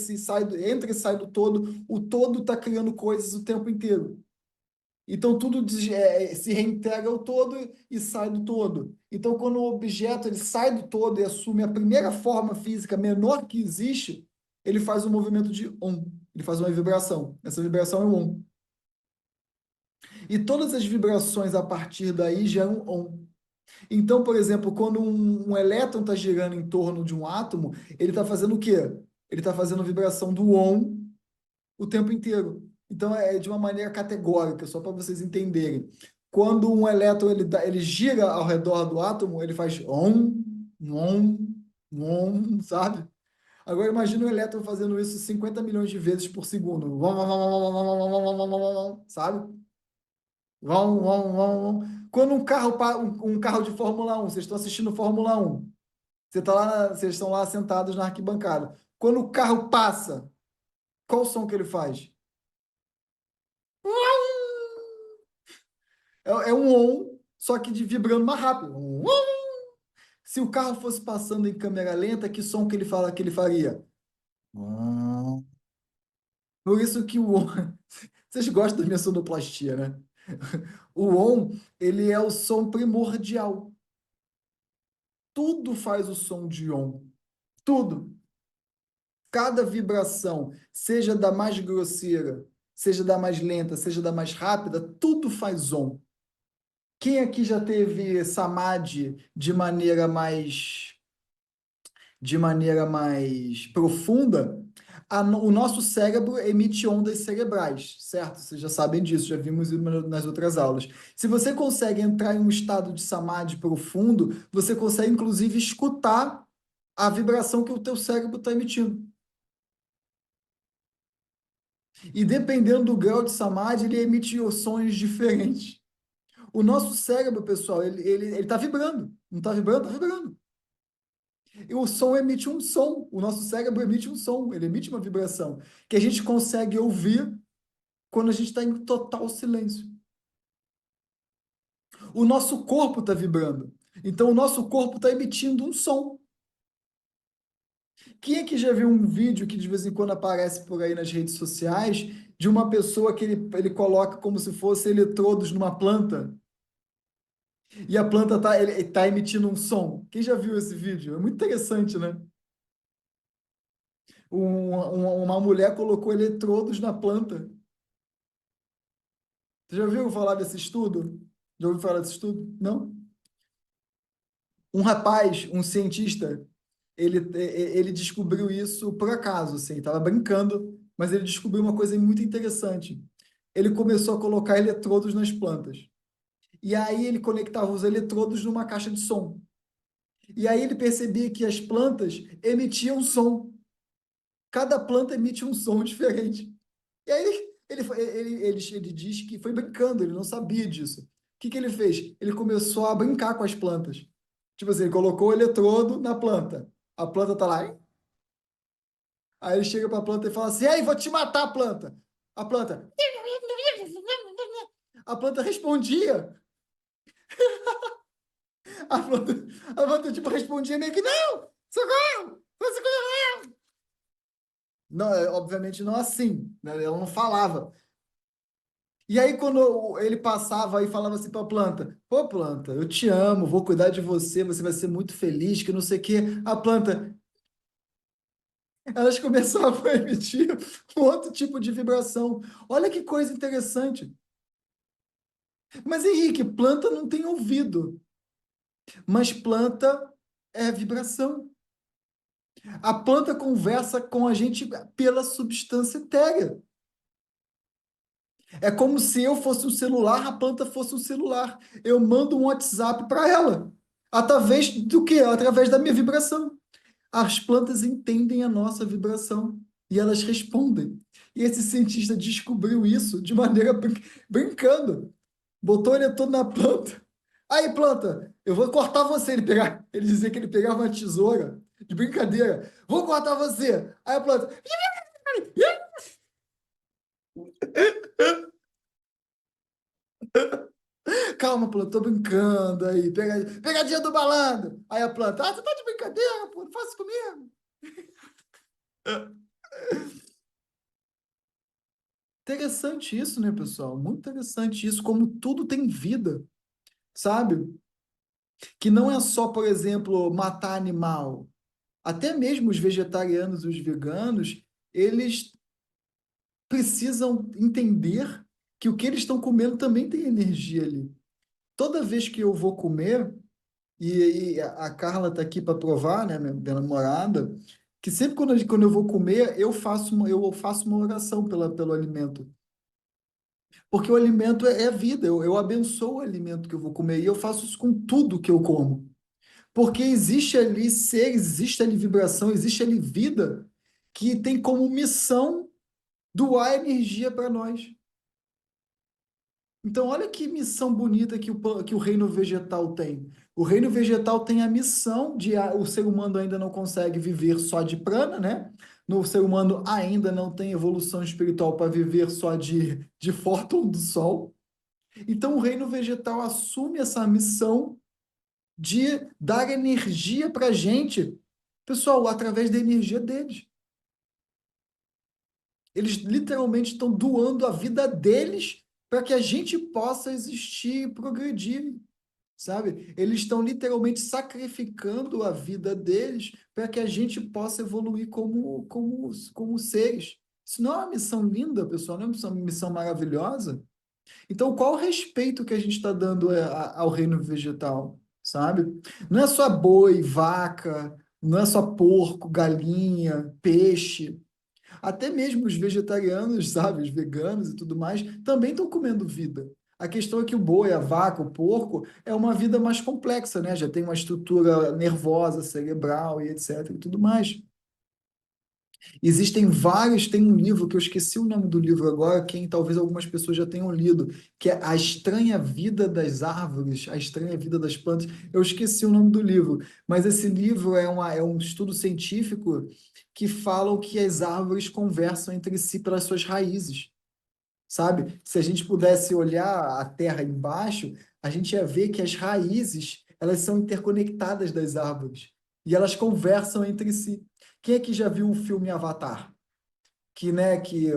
entra e sai do todo, o todo está criando coisas o tempo inteiro. Então tudo se reintegra ao todo e sai do todo. Então quando o objeto ele sai do todo e assume a primeira forma física menor que existe, ele faz um movimento de on, ele faz uma vibração. Essa vibração é o on. E todas as vibrações a partir daí geram on. Então, por exemplo, quando um elétron está girando em torno de um átomo, ele está fazendo o quê? Ele está fazendo vibração do on o tempo inteiro. Então, é de uma maneira categórica, só para vocês entenderem. Quando um elétron ele gira ao redor do átomo, ele faz on, sabe? Agora imagina o elétron fazendo isso 50 milhões de vezes por segundo. Sabe? Quando um carro de Fórmula 1, vocês estão assistindo Fórmula 1, vocês estão lá sentados na arquibancada. Quando o carro passa, qual o som que ele faz? É um on, só que de vibrando mais rápido. Se o carro fosse passando em câmera lenta, que som que ele faria? Por isso que o on... Vocês gostam da minha sonoplastia, né? O on, ele é o som primordial. Tudo faz o som de on. Tudo. Cada vibração, seja da mais grosseira, seja da mais lenta, seja da mais rápida, tudo faz on. Quem aqui já teve samadhi de maneira mais profunda? O nosso cérebro emite ondas cerebrais, certo? Vocês já sabem disso, já vimos isso nas outras aulas. Se você consegue entrar em um estado de samadhi profundo, você consegue inclusive escutar a vibração que o teu cérebro está emitindo. E dependendo do grau de samadhi, ele emite sons diferentes. O nosso cérebro, pessoal, ele está vibrando. Não está vibrando? Está vibrando. E o som emite um som. O nosso cérebro emite um som. Ele emite uma vibração que a gente consegue ouvir quando a gente está em total silêncio. O nosso corpo está vibrando. Então, o nosso corpo está emitindo um som. Quem é que já viu um vídeo que de vez em quando aparece por aí nas redes sociais de uma pessoa que ele coloca como se fosse eletrodos numa planta e a planta tá emitindo um som? Quem já viu esse vídeo? É muito interessante, né? Uma mulher colocou eletrodos na planta. Você já ouviu falar desse estudo? Já ouviu falar desse estudo? Não? Um rapaz, um cientista, ele descobriu isso por acaso, assim, estava brincando, mas ele descobriu uma coisa muito interessante. Ele começou a colocar eletrodos nas plantas. E aí ele conectava os eletrodos numa caixa de som. E aí ele percebia que as plantas emitiam som. Cada planta emite um som diferente. E aí ele diz que foi brincando, ele não sabia disso. O que ele fez? Ele começou a brincar com as plantas. Tipo assim, ele colocou o eletrodo na planta. A planta tá lá. Hein? Aí ele chega para a planta e fala assim: Ei, vou te matar, planta. A planta. A planta respondia. A planta, a planta tipo, respondia meio que: Não! Socorro! Socorro! Não, obviamente não assim, né? Ela não falava. E aí, quando ele passava e falava assim para a planta: Pô, planta, eu te amo, vou cuidar de você, você vai ser muito feliz, que não sei o quê. A planta, elas começavam a emitir um outro tipo de vibração. Olha que coisa interessante. Mas, Henrique, planta não tem ouvido, mas planta é vibração. A planta conversa com a gente pela substância etérea. É como se eu fosse um celular, a planta fosse um celular. Eu mando um WhatsApp para ela. Através do quê? Através da minha vibração. As plantas entendem a nossa vibração e elas respondem. E esse cientista descobriu isso de maneira brincando. Botou ele todo na planta. Aí, planta, eu vou cortar você. Ele dizia que ele pegava uma tesoura de brincadeira. Vou cortar você. Aí a planta. Calma, planta, tô brincando aí. Pegadinha do malandro. Aí a planta, você tá de brincadeira, pô, não faz isso comigo. Interessante isso, né, pessoal? Muito interessante isso, como tudo tem vida, sabe? Que não é só, por exemplo, matar animal. Até mesmo os vegetarianos e os veganos, eles precisam entender que o que eles estão comendo também tem energia ali. Toda vez que eu vou comer, e a Carla está aqui para provar, né, minha namorada, que sempre quando eu vou comer, eu faço uma oração pelo alimento. Porque o alimento é vida, eu abençoo o alimento que eu vou comer, e eu faço isso com tudo que eu como. Porque existe ali ser, existe ali vibração, existe ali vida que tem como missão doar energia para nós. Então, olha que missão bonita que o reino vegetal tem. O reino vegetal tem a missão de o ser humano ainda não consegue viver só de prana, né? O ser humano ainda não tem evolução espiritual para viver só de fóton do sol. Então, o reino vegetal assume essa missão de dar energia para a gente, pessoal, através da energia deles. Eles literalmente estão doando a vida deles para que a gente possa existir e progredir, sabe? Eles estão literalmente sacrificando a vida deles para que a gente possa evoluir como seres. Isso não é uma missão linda, pessoal? Não é uma missão maravilhosa? Então, qual o respeito que a gente está dando ao reino vegetal, sabe? Não é só boi, vaca, não é só porco, galinha, peixe. Até mesmo os vegetarianos, sabe, os veganos e tudo mais, também estão comendo vida. A questão é que o boi, a vaca, o porco é uma vida mais complexa, né? Já tem uma estrutura nervosa, cerebral e etc. e tudo mais. Existem vários, tem um livro que eu esqueci o nome do livro agora, quem talvez algumas pessoas já tenham lido, que é A Estranha Vida das Árvores, A Estranha Vida das Plantas. Eu esqueci o nome do livro, mas esse livro é um estudo científico que fala que as árvores conversam entre si pelas suas raízes, sabe? Se a gente pudesse olhar a terra embaixo, a gente ia ver que as raízes, elas são interconectadas das árvores e elas conversam entre si. Quem é que já viu o filme Avatar? Que, né, que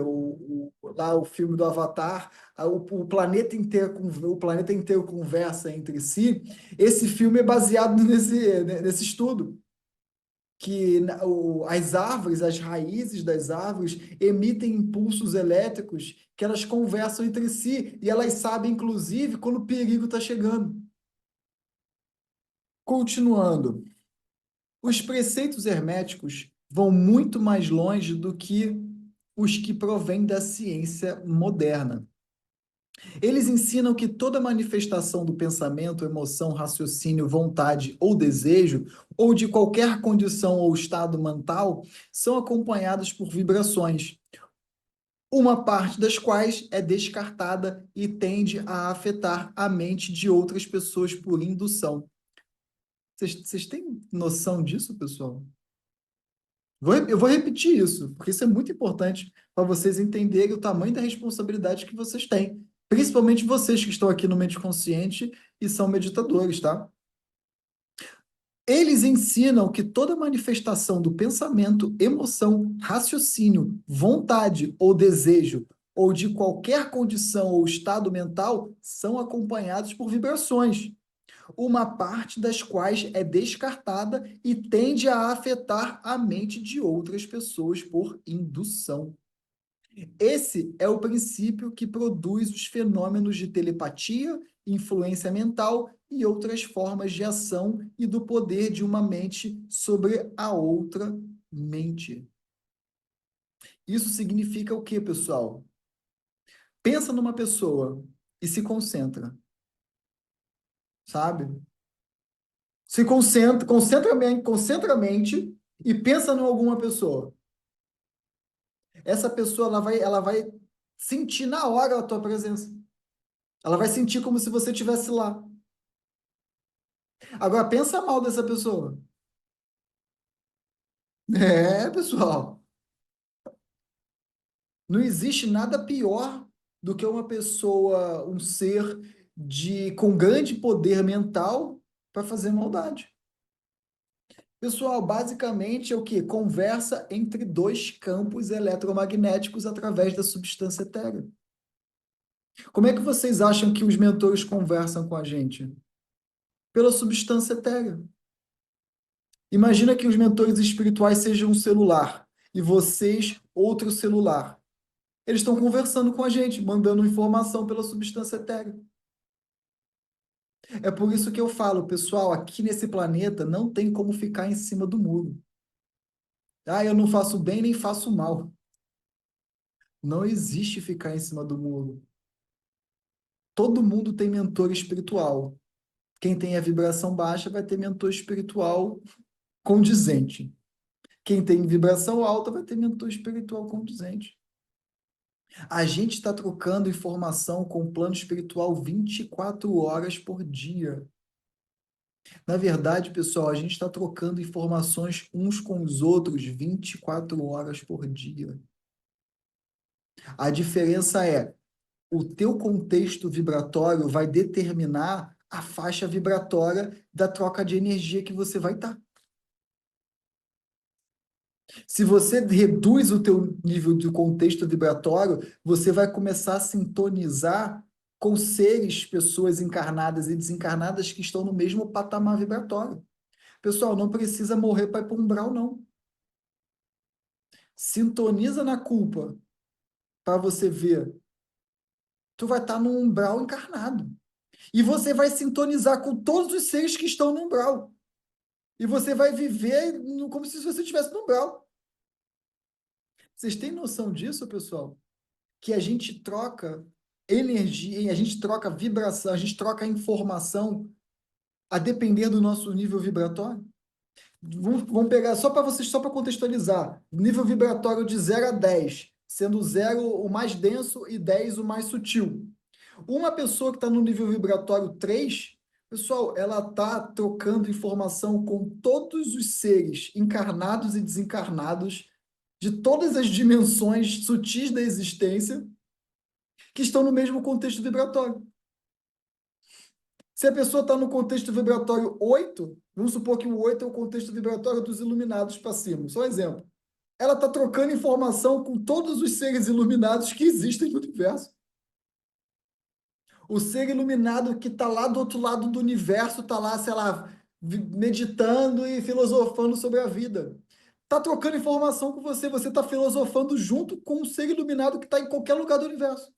lá o filme do Avatar, o planeta inteiro, o planeta inteiro conversa entre si. Esse filme é baseado nesse estudo que as árvores, as raízes das árvores emitem impulsos elétricos que elas conversam entre si e elas sabem, inclusive, quando o perigo está chegando. Continuando, os preceitos herméticos vão muito mais longe do que os que provêm da ciência moderna. Eles ensinam que toda manifestação do pensamento, emoção, raciocínio, vontade ou desejo, ou de qualquer condição ou estado mental, são acompanhados por vibrações, uma parte das quais é descartada e tende a afetar a mente de outras pessoas por indução. Vocês têm noção disso, pessoal? Eu vou repetir isso, porque isso é muito importante para vocês entenderem o tamanho da responsabilidade que vocês têm. Principalmente vocês que estão aqui no Mente Consciente e são meditadores, tá? Eles ensinam que toda manifestação do pensamento, emoção, raciocínio, vontade ou desejo, ou de qualquer condição ou estado mental, são acompanhados por vibrações, uma parte das quais é descartada e tende a afetar a mente de outras pessoas por indução. Esse é o princípio que produz os fenômenos de telepatia, influência mental e outras formas de ação e do poder de uma mente sobre a outra mente. Isso significa o quê, pessoal? Pensa numa pessoa e se concentra, sabe? Se concentra, concentra a mente e pensa em alguma pessoa. Essa pessoa ela vai sentir na hora a tua presença. Ela vai sentir como se você estivesse lá. Agora pensa mal dessa pessoa. É, pessoal. Não existe nada pior do que uma pessoa, um ser com grande poder mental para fazer maldade. Pessoal, basicamente é o que? Conversa entre dois campos eletromagnéticos através da substância etérea. Como é que vocês acham que os mentores conversam com a gente? Pela substância etérea. Imagina que os mentores espirituais sejam um celular e vocês outro celular. Eles estão conversando com a gente, mandando informação pela substância etérea. É por isso que eu falo, pessoal, aqui nesse planeta não tem como ficar em cima do muro. Ah, eu não faço bem nem faço mal. Não existe ficar em cima do muro. Todo mundo tem mentor espiritual. Quem tem a vibração baixa vai ter mentor espiritual condizente. Quem tem vibração alta vai ter mentor espiritual condizente. A gente está trocando informação com o plano espiritual 24 horas por dia. Na verdade, pessoal, a gente está trocando informações uns com os outros 24 horas por dia. A diferença é, o teu contexto vibratório vai determinar a faixa vibratória da troca de energia que você vai estar. Se você reduz o teu nível de contexto vibratório, você vai começar a sintonizar com seres, pessoas encarnadas e desencarnadas que estão no mesmo patamar vibratório. Pessoal, não precisa morrer para ir para um umbral, não. Sintoniza na culpa para você ver. Tu vai estar num umbral encarnado. E você vai sintonizar com todos os seres que estão no umbral. E você vai viver como se você estivesse no umbral. Vocês têm noção disso, pessoal? Que a gente troca energia, a gente troca vibração, a gente troca informação a depender do nosso nível vibratório? Vamos pegar só para vocês, só para contextualizar. Nível vibratório de 0 a 10, sendo 0 o mais denso e 10 o mais sutil. Uma pessoa que está no nível vibratório 3, pessoal, ela está trocando informação com todos os seres encarnados e desencarnados de todas as dimensões sutis da existência que estão no mesmo contexto vibratório. Se a pessoa está no contexto vibratório 8, vamos supor que o 8 é o contexto vibratório dos iluminados para cima. Só um exemplo. Ela está trocando informação com todos os seres iluminados que existem no universo. O ser iluminado que está lá do outro lado do universo, está lá, sei lá, meditando e filosofando sobre a vida. Está trocando informação com você, você está filosofando junto com o ser iluminado que está em qualquer lugar do universo.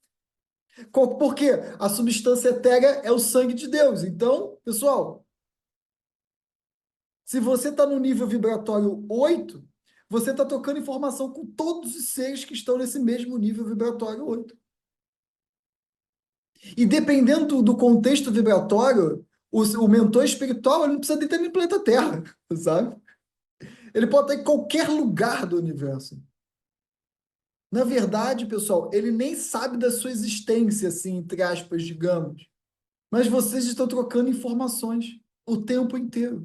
Por quê? A substância etérea é o sangue de Deus. Então, pessoal, se você está no nível vibratório 8, você está trocando informação com todos os seres que estão nesse mesmo nível vibratório 8. E dependendo do contexto vibratório, o mentor espiritual ele não precisa nem estar no planeta Terra, sabe? Ele pode estar em qualquer lugar do universo. Na verdade, pessoal, ele nem sabe da sua existência, assim, entre aspas, digamos. Mas vocês estão trocando informações o tempo inteiro.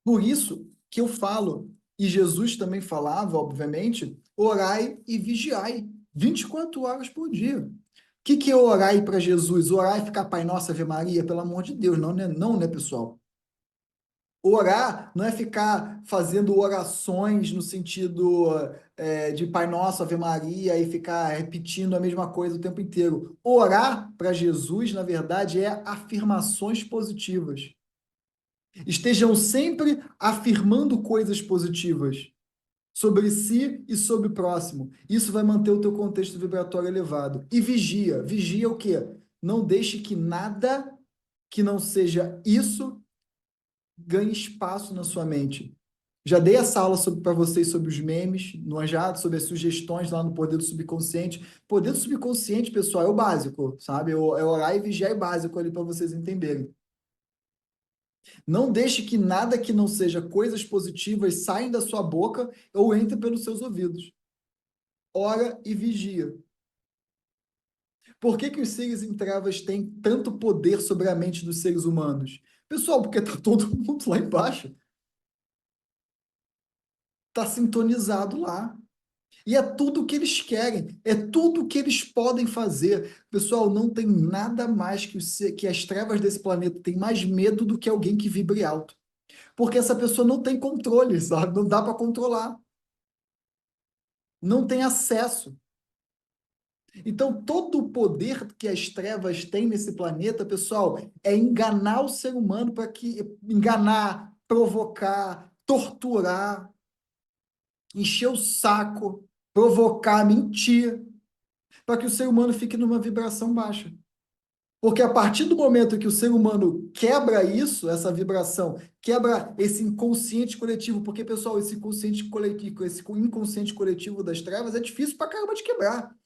Por isso que eu falo, e Jesus também falava, obviamente, orai e vigiai 24 horas por dia. O que é orar para Jesus? Orar e ficar Pai Nosso, Ave Maria, pelo amor de Deus, não, né, pessoal? Orar não é ficar fazendo orações no sentido de Pai Nosso, Ave Maria e ficar repetindo a mesma coisa o tempo inteiro. Orar para Jesus, na verdade, é afirmações positivas. Estejam sempre afirmando coisas positivas sobre si e sobre o próximo. Isso vai manter o teu contexto vibratório elevado. E vigia. Vigia o quê? Não deixe que nada que não seja isso ganhe espaço na sua mente. Já dei essa aula para vocês sobre os memes, no Anjado, sobre as sugestões lá no Poder do Subconsciente. Poder do Subconsciente, pessoal, é o básico, sabe? É orar e vigiar é básico ali para vocês entenderem. Não deixe que nada que não seja coisas positivas saia da sua boca ou entre pelos seus ouvidos. Ora e vigia. Por que os seres em trevas têm tanto poder sobre a mente dos seres humanos? Pessoal, porque está todo mundo lá embaixo. Está sintonizado lá. E é tudo o que eles querem, é tudo o que eles podem fazer. Pessoal, não tem nada mais que as trevas desse planeta tem mais medo do que alguém que vibre alto. Porque essa pessoa não tem controle, sabe? Não dá para controlar. Não tem acesso. Então, todo o poder que as trevas têm nesse planeta, pessoal, é enganar o ser humano para que enganar, provocar, torturar, encher o saco, provocar, mentir, para que o ser humano fique numa vibração baixa. Porque a partir do momento que o ser humano quebra isso, essa vibração, quebra esse inconsciente coletivo, porque, pessoal, esse inconsciente coletivo das trevas é difícil pra caramba de quebrar,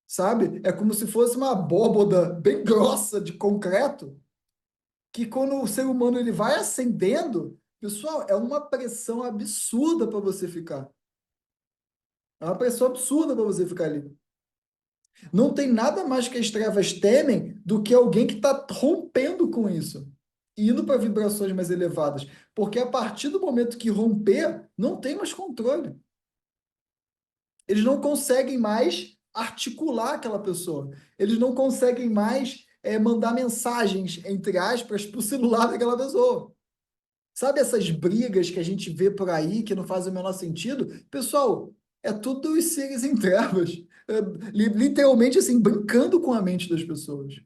sabe? É como se fosse uma abóboda bem grossa de concreto que quando o ser humano ele vai ascendendo, pessoal, é uma pressão absurda para você ficar. É uma pressão absurda para você ficar ali. Não tem nada mais que as trevas temem do que alguém que está rompendo com isso, indo para vibrações mais elevadas. Porque a partir do momento que romper, não tem mais controle. Eles não conseguem mais articular aquela pessoa. Eles não conseguem mais mandar mensagens, entre aspas, para o celular daquela pessoa. Sabe essas brigas que a gente vê por aí que não fazem o menor sentido? Pessoal, é tudo os seres em trevas. Literalmente assim, brincando com a mente das pessoas.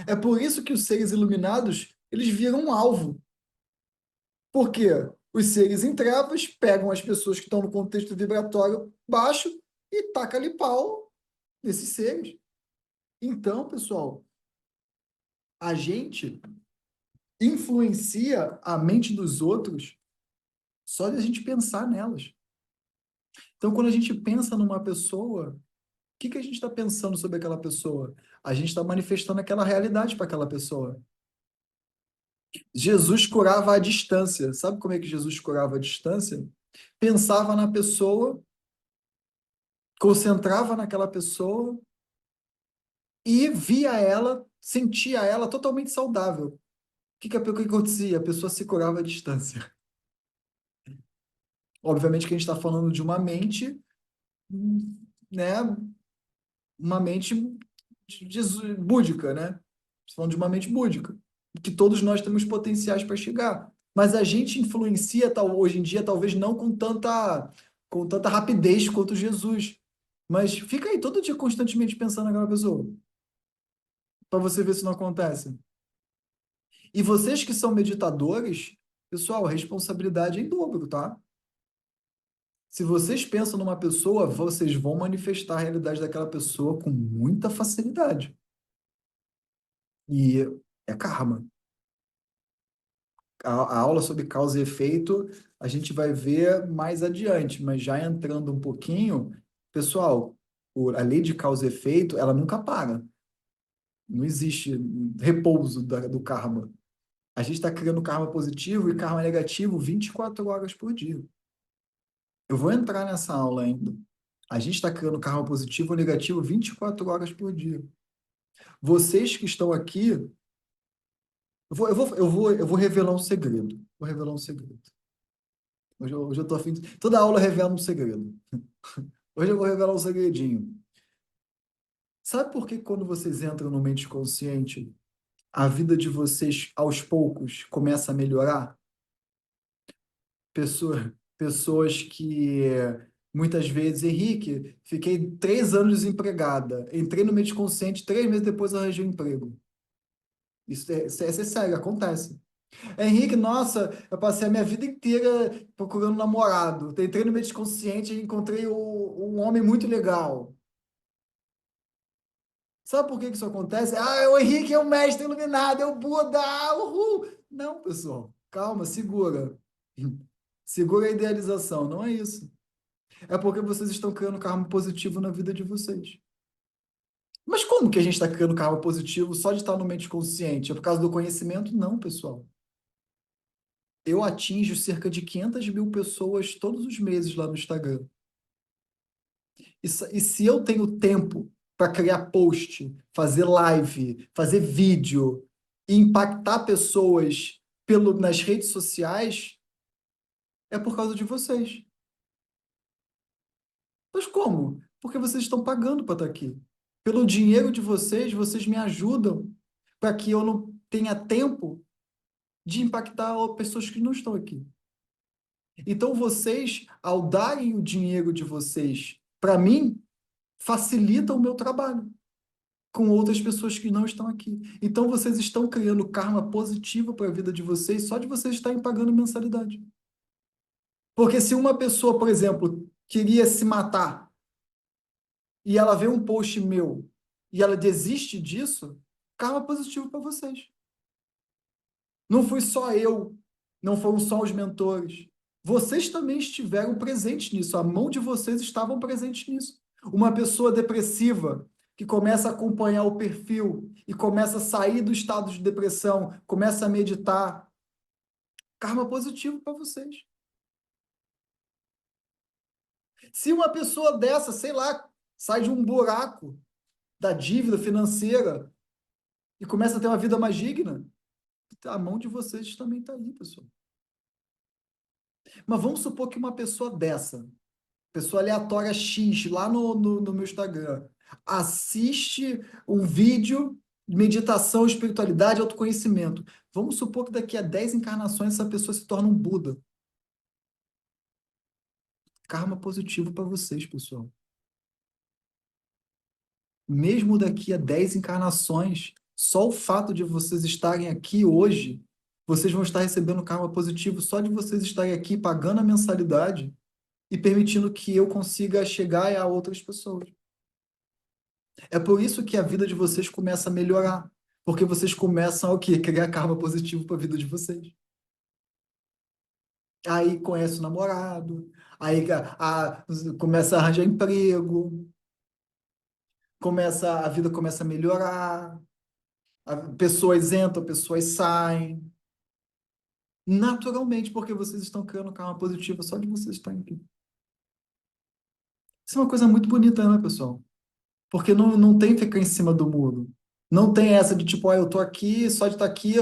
É por isso que os seres iluminados, eles viram um alvo. Por quê? Os seres em trevas pegam as pessoas que estão no contexto vibratório baixo e taca ali pau nesses seres. Então, pessoal, a gente influencia a mente dos outros só de a gente pensar nelas. Então, quando a gente pensa numa pessoa, o que a gente está pensando sobre aquela pessoa? A gente está manifestando aquela realidade para aquela pessoa. Jesus curava à distância. Sabe como é que Jesus curava à distância? Pensava na pessoa, concentrava naquela pessoa e via ela, sentia ela totalmente saudável. O que acontecia? A pessoa se curava à distância. Obviamente que a gente está falando de uma mente, né? Uma mente búdica, né? Estamos falando de uma mente búdica, que todos nós temos potenciais para chegar. Mas a gente influencia hoje em dia, talvez não com tanta rapidez quanto Jesus. Mas fica aí todo dia constantemente pensando naquela pessoa, para você ver se não acontece. E vocês que são meditadores, pessoal, a responsabilidade é em dobro, tá? Se vocês pensam numa pessoa, vocês vão manifestar a realidade daquela pessoa com muita facilidade. E é karma. A aula sobre causa e efeito a gente vai ver mais adiante, mas já entrando um pouquinho, pessoal, a lei de causa e efeito, ela nunca para. Não existe repouso do karma. A gente está criando karma positivo e karma negativo 24 horas por dia. Eu vou entrar nessa aula ainda. A gente está criando karma positivo ou negativo 24 horas por dia. Vocês que estão aqui, eu vou revelar um segredo. Vou revelar um segredo. Hoje eu tô afim de... Toda aula revela um segredo. Hoje eu vou revelar um segredinho. Sabe por que quando vocês entram no mente consciente, a vida de vocês, aos poucos, começa a melhorar? Pessoas que muitas vezes, Henrique, fiquei 3 anos desempregada, entrei no mente consciente, 3 meses depois arranjei um emprego. Isso é sério, acontece. Henrique, nossa, eu passei a minha vida inteira procurando um namorado. Entrei no mente consciente e encontrei um homem muito legal. Sabe por que que isso acontece? Ah, o Henrique é o mestre iluminado, é o Buda, uhul. Não, pessoal, calma, segura. Segura a idealização, não é isso. É porque vocês estão criando karma positivo na vida de vocês. Mas como que a gente está criando karma positivo só de estar no mente consciente? É por causa do conhecimento? Não, pessoal. Eu atinjo cerca de 500 mil pessoas todos os meses lá no Instagram. E se eu tenho tempo para criar post, fazer live, fazer vídeo e impactar pessoas nas redes sociais, é por causa de vocês. Mas como? Porque vocês estão pagando para estar aqui. Pelo dinheiro de vocês, vocês me ajudam para que eu não tenha tempo de impactar pessoas que não estão aqui. Então, vocês, ao darem o dinheiro de vocês para mim, facilitam o meu trabalho com outras pessoas que não estão aqui. Então, vocês estão criando karma positivo para a vida de vocês só de vocês estarem pagando mensalidade. Porque se uma pessoa, por exemplo, queria se matar e ela vê um post meu e ela desiste disso, karma positivo para vocês. Não fui só eu, não foram só os mentores. Vocês também estiveram presentes nisso, a mão de vocês estavam presentes nisso. Uma pessoa depressiva que começa a acompanhar o perfil e começa a sair do estado de depressão, começa a meditar, karma positivo para vocês. Se uma pessoa dessa, sei lá, sai de um buraco da dívida financeira e começa a ter uma vida mais digna, a mão de vocês também está aí, pessoal. Mas vamos supor que uma pessoa dessa, pessoa aleatória X, lá no meu Instagram, assiste um vídeo de meditação, espiritualidade, autoconhecimento. Vamos supor que daqui a 10 encarnações essa pessoa se torna um Buda. Karma positivo para vocês, pessoal. Mesmo daqui a 10 encarnações, só o fato de vocês estarem aqui hoje, vocês vão estar recebendo karma positivo só de vocês estarem aqui pagando a mensalidade e permitindo que eu consiga chegar a outras pessoas. É por isso que a vida de vocês começa a melhorar, porque vocês começam a quê? Criar karma positivo para a vida de vocês. Aí conhece o namorado, aí começa a arranjar emprego, a vida começa a melhorar, pessoas entram, pessoas saem, naturalmente, porque vocês estão criando karma positiva só de vocês estarem aqui. Isso é uma coisa muito bonita, né, pessoal? Porque não tem ficar em cima do muro. Não tem essa de tipo, eu tô aqui, só de estar aqui.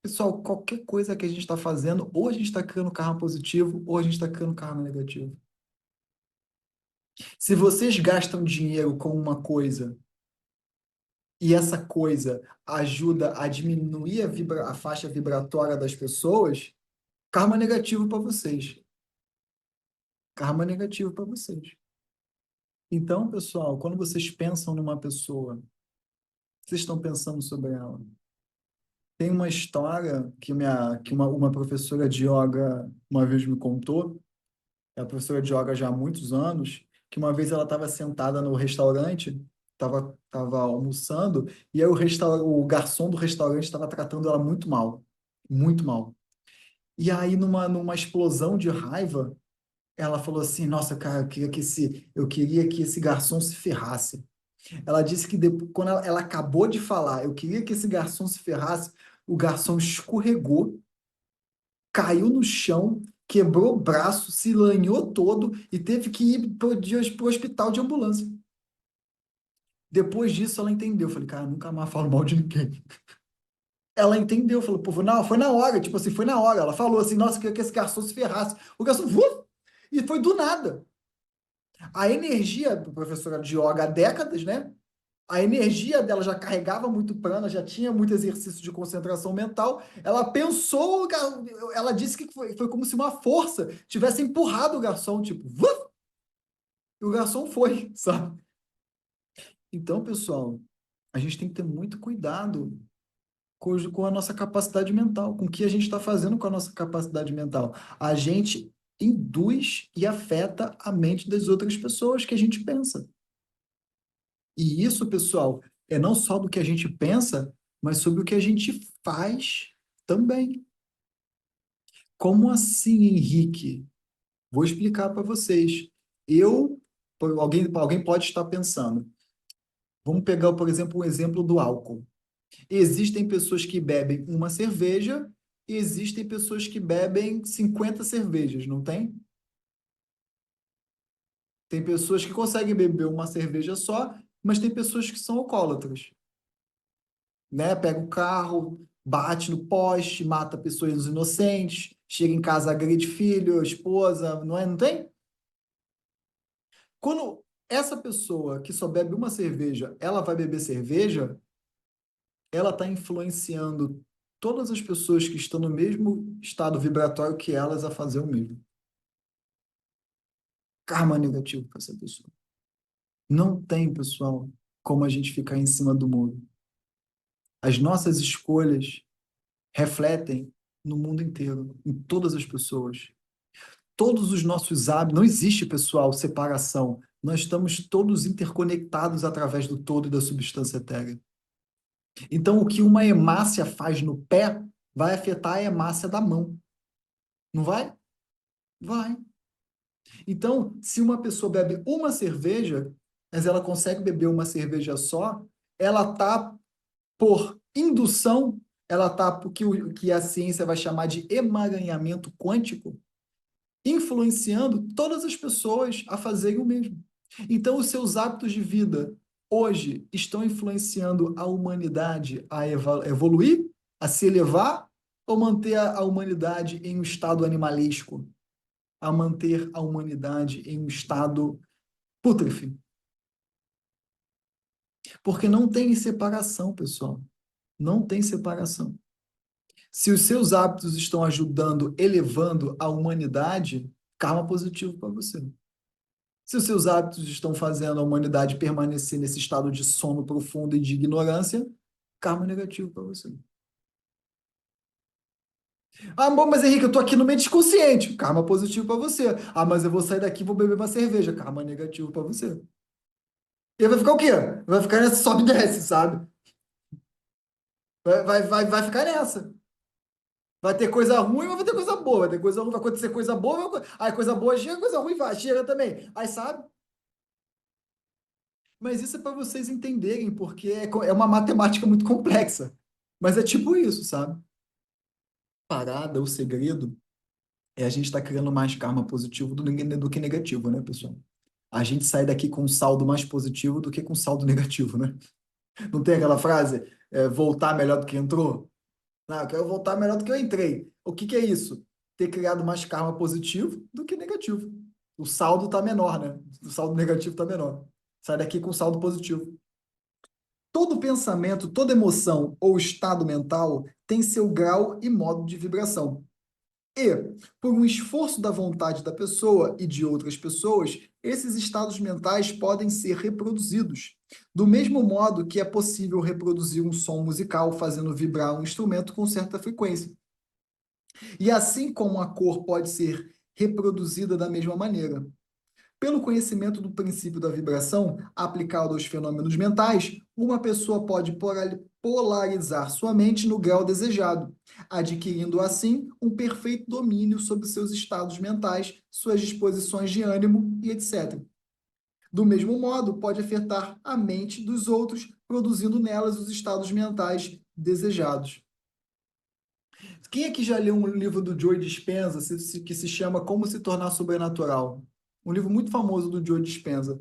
Pessoal, qualquer coisa que a gente está fazendo, ou a gente está criando karma positivo, ou a gente está criando karma negativo. Se vocês gastam dinheiro com uma coisa e essa coisa ajuda a diminuir a faixa vibratória das pessoas, karma negativo para vocês. Karma negativo para vocês. Então, pessoal, quando vocês pensam numa pessoa, vocês estão pensando sobre ela. Tem uma história que uma professora de yoga uma vez me contou, é a professora de yoga já há muitos anos, que uma vez ela estava sentada no restaurante, tava almoçando, e aí o garçom do restaurante estava tratando ela muito mal, muito mal. E aí, numa explosão de raiva, ela falou assim: Nossa, cara, eu queria que esse garçom se ferrasse. Ela disse que depois, quando ela acabou de falar, eu queria que esse garçom se ferrasse, o garçom escorregou, caiu no chão, quebrou o braço, se lanhou todo e teve que ir para o hospital de ambulância. Depois disso, ela entendeu. Eu falei, cara, nunca mais falo mal de ninguém. Ela entendeu, falou, pô, não, foi na hora, tipo assim, foi na hora. Ela falou assim, nossa, eu queria que esse garçom se ferrasse. O garçom, e foi do nada. A energia, professora de yoga há décadas, né? A energia dela já carregava muito prana, já tinha muito exercício de concentração mental. Ela pensou, ela disse que foi como se uma força tivesse empurrado o garçom, tipo, e o garçom foi, sabe? Então, pessoal, a gente tem que ter muito cuidado com a nossa capacidade mental, com o que a gente está fazendo com a nossa capacidade mental. A gente induz e afeta a mente das outras pessoas que a gente pensa. E isso, pessoal, é não só do que a gente pensa, mas sobre o que a gente faz também. Como assim, Henrique? Vou explicar para vocês. Alguém pode estar pensando. Vamos pegar, por exemplo, o exemplo do álcool. Existem pessoas que bebem uma cerveja e existem pessoas que bebem 50 cervejas, não tem? Tem pessoas que conseguem beber uma cerveja só, mas tem pessoas que são alcoólatras. Né? Pega o carro, bate no poste, mata pessoas inocentes, chega em casa, agride filho, esposa, não é? Não tem? Quando essa pessoa que só bebe uma cerveja, ela vai beber cerveja, ela está influenciando todas as pessoas que estão no mesmo estado vibratório que elas a fazer o mesmo. Karma negativo para essa pessoa. Não tem, pessoal, como a gente ficar em cima do muro. As nossas escolhas refletem no mundo inteiro, em todas as pessoas. Todos os nossos hábitos, não existe, pessoal, separação. Nós estamos todos interconectados através do todo e da substância etérea. Então, o que uma hemácia faz no pé vai afetar a hemácia da mão. Não vai? Vai. Então, se uma pessoa bebe uma cerveja, mas ela consegue beber uma cerveja só, ela está, por indução, ela está, porque o que a ciência vai chamar de emaranhamento quântico, influenciando todas as pessoas a fazerem o mesmo. Então, os seus hábitos de vida hoje estão influenciando a humanidade a evoluir, a se elevar, ou manter a humanidade em um estado animalesco, a manter a humanidade em um estado pútrefo? Porque não tem separação, pessoal. Não tem separação. Se os seus hábitos estão ajudando, elevando a humanidade, karma positivo para você. Se os seus hábitos estão fazendo a humanidade permanecer nesse estado de sono profundo e de ignorância, karma negativo para você. Ah, bom, mas Henrique, eu tô aqui no mente consciente. Karma positivo para você. Ah, mas eu vou sair daqui e vou beber uma cerveja. Karma negativo para você. E aí vai ficar o quê? Vai ficar nessa sobe e desce, sabe? Vai ficar nessa. Vai ter coisa ruim, mas vai ter coisa boa. Vai ter coisa ruim, vai acontecer coisa boa. Aí coisa boa chega, coisa ruim vai, chega também. Aí sabe? Mas isso é para vocês entenderem, porque é uma matemática muito complexa. Mas é tipo isso, sabe? Parada, o segredo é a gente estar criando mais karma positivo do que negativo, né, pessoal? A gente sai daqui com um saldo mais positivo do que com um saldo negativo, né? Não tem aquela frase, voltar melhor do que entrou? Não, eu quero voltar melhor do que eu entrei. O que que é isso? Ter criado mais karma positivo do que negativo. O saldo está menor, né? O saldo negativo está menor. Sai daqui com saldo positivo. Todo pensamento, toda emoção ou estado mental tem seu grau e modo de vibração. E, por um esforço da vontade da pessoa e de outras pessoas, esses estados mentais podem ser reproduzidos. Do mesmo modo que é possível reproduzir um som musical fazendo vibrar um instrumento com certa frequência. E assim como a cor pode ser reproduzida da mesma maneira. Pelo conhecimento do princípio da vibração aplicado aos fenômenos mentais, uma pessoa pode polarizar sua mente no grau desejado, adquirindo assim um perfeito domínio sobre seus estados mentais, suas disposições de ânimo e etc. Do mesmo modo, pode afetar a mente dos outros, produzindo nelas os estados mentais desejados. Quem aqui já leu um livro do Joe Dispenza que se chama Como se tornar sobrenatural? Um livro muito famoso do Joe Dispenza.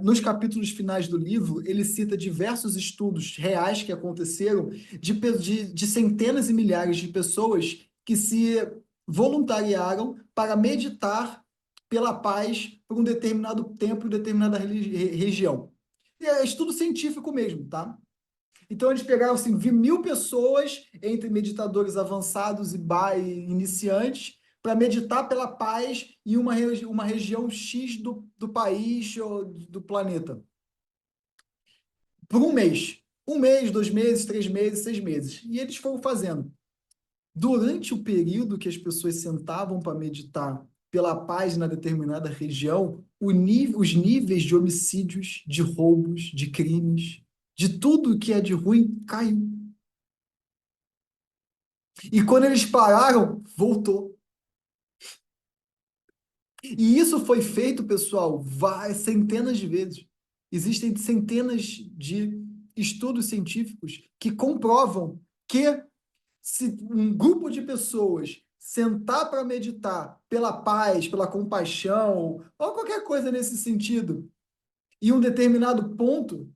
Nos capítulos finais do livro, ele cita diversos estudos reais que aconteceram de centenas e milhares de pessoas que se voluntariaram para meditar pela paz por um determinado tempo, em determinada região. É estudo científico mesmo, tá? Então, eles pegaram assim, vi 1.000 pessoas, entre meditadores avançados e iniciantes, para meditar pela paz em uma região X do país ou do planeta. Por um mês. Um mês, 2 meses, 3 meses, 6 meses. E eles foram fazendo. Durante o período que as pessoas sentavam para meditar pela paz na determinada região, os níveis de homicídios, de roubos, de crimes, de tudo que é de ruim, caiu. E quando eles pararam, voltou. E isso foi feito, pessoal, centenas de vezes. Existem centenas de estudos científicos que comprovam que se um grupo de pessoas sentar para meditar pela paz, pela compaixão, ou qualquer coisa nesse sentido, em um determinado ponto,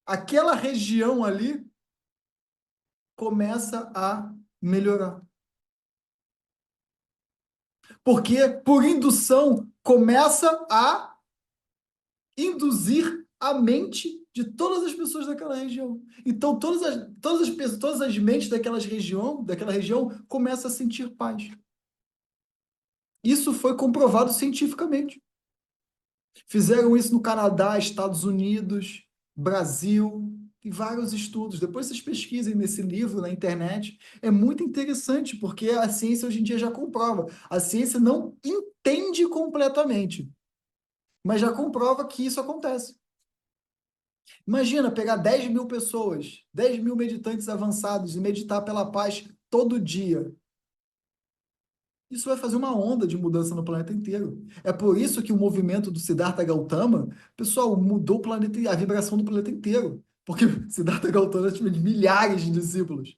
aquela região ali começa a melhorar. Porque, por indução, começa a induzir a mente de todas as pessoas daquela região. Então, todas as mentes daquela região começam a sentir paz. Isso foi comprovado cientificamente. Fizeram isso no Canadá, Estados Unidos, Brasil, e vários estudos. Depois vocês pesquisem nesse livro na internet. É muito interessante, porque a ciência hoje em dia já comprova. A ciência não entende completamente, mas já comprova que isso acontece. Imagina pegar 10.000 pessoas, 10.000 meditantes avançados e meditar pela paz todo dia. Isso vai fazer uma onda de mudança no planeta inteiro. É por isso que o movimento do Siddhartha Gautama, pessoal, mudou o planeta, a vibração do planeta inteiro. Porque Siddhartha Gautama tinha milhares de discípulos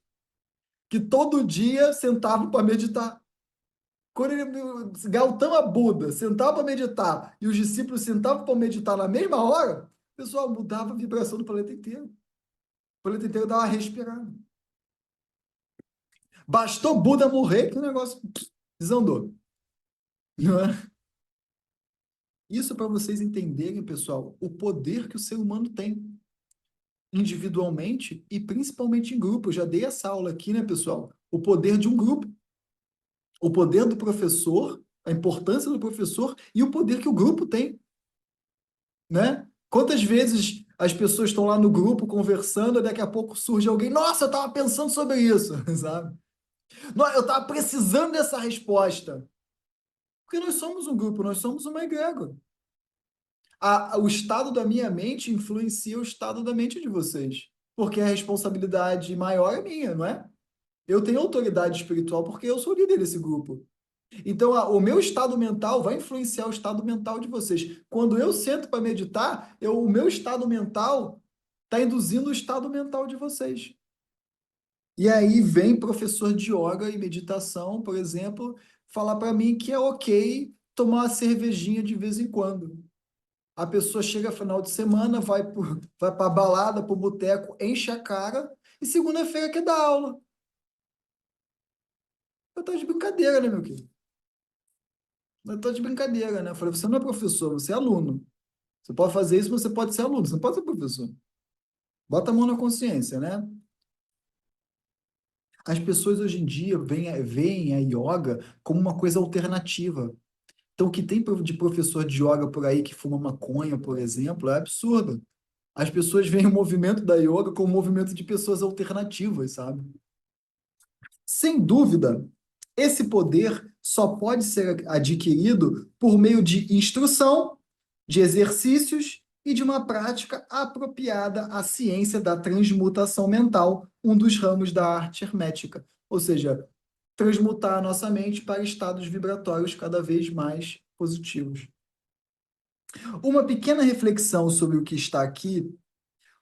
que todo dia sentavam para meditar. Quando Gautama Buda sentava para meditar e os discípulos sentavam para meditar na mesma hora, pessoal, mudava a vibração do planeta inteiro. O planeta inteiro dava uma respirada. Bastou Buda morrer que o negócio desandou. Não é? Isso para vocês entenderem, pessoal, o poder que o ser humano tem, individualmente e principalmente em grupo. Eu já dei essa aula aqui, né, pessoal? O poder de um grupo, o poder do professor, a importância do professor e o poder que o grupo tem, né? Quantas vezes as pessoas estão lá no grupo conversando e daqui a pouco surge alguém, nossa, eu estava pensando sobre isso, sabe? Não, eu estava precisando dessa resposta. Porque nós somos um grupo, nós somos uma egrégora. O estado da minha mente influencia o estado da mente de vocês. Porque a responsabilidade maior é minha, não é? Eu tenho autoridade espiritual porque eu sou líder desse grupo. Então, o meu estado mental vai influenciar o estado mental de vocês. Quando eu sento para meditar, o meu estado mental está induzindo o estado mental de vocês. E aí vem professor de yoga e meditação, por exemplo, falar para mim que é ok tomar uma cervejinha de vez em quando. A pessoa chega final de semana, vai para a balada, para o boteco, enche a cara e segunda-feira quer dar aula. Eu tô de brincadeira, né, meu querido? Eu tô de brincadeira, né? Eu falei, você não é professor, você é aluno. Você pode fazer isso, mas você pode ser aluno, você não pode ser professor. Bota a mão na consciência, né? As pessoas hoje em dia veem a yoga como uma coisa alternativa. Então, o que tem de professor de yoga por aí que fuma maconha, por exemplo, é absurdo. As pessoas veem o movimento da yoga como um movimento de pessoas alternativas, sabe? Sem dúvida, esse poder só pode ser adquirido por meio de instrução, de exercícios e de uma prática apropriada à ciência da transmutação mental, um dos ramos da arte hermética. Ou seja, transmutar a nossa mente para estados vibratórios cada vez mais positivos. Uma pequena reflexão sobre o que está aqui,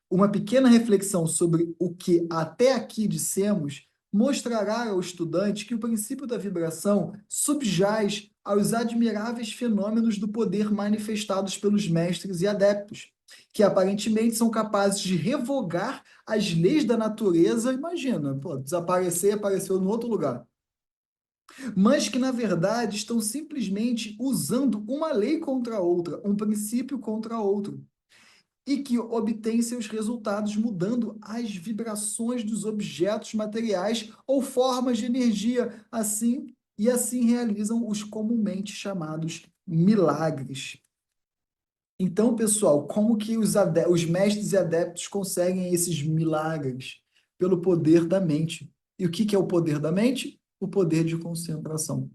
uma pequena reflexão sobre o que até aqui dissemos, mostrará ao estudante que o princípio da vibração subjaz aos admiráveis fenômenos do poder manifestados pelos mestres e adeptos, que aparentemente são capazes de revogar as leis da natureza. Imagina, pô, desaparecer e apareceu em outro lugar, mas que, na verdade, estão simplesmente usando uma lei contra a outra, um princípio contra outro, e que obtêm seus resultados mudando as vibrações dos objetos materiais ou formas de energia, assim realizam os comumente chamados milagres. Então, pessoal, como que os mestres e adeptos conseguem esses milagres? Pelo poder da mente. E o que é o poder da mente? O poder de concentração.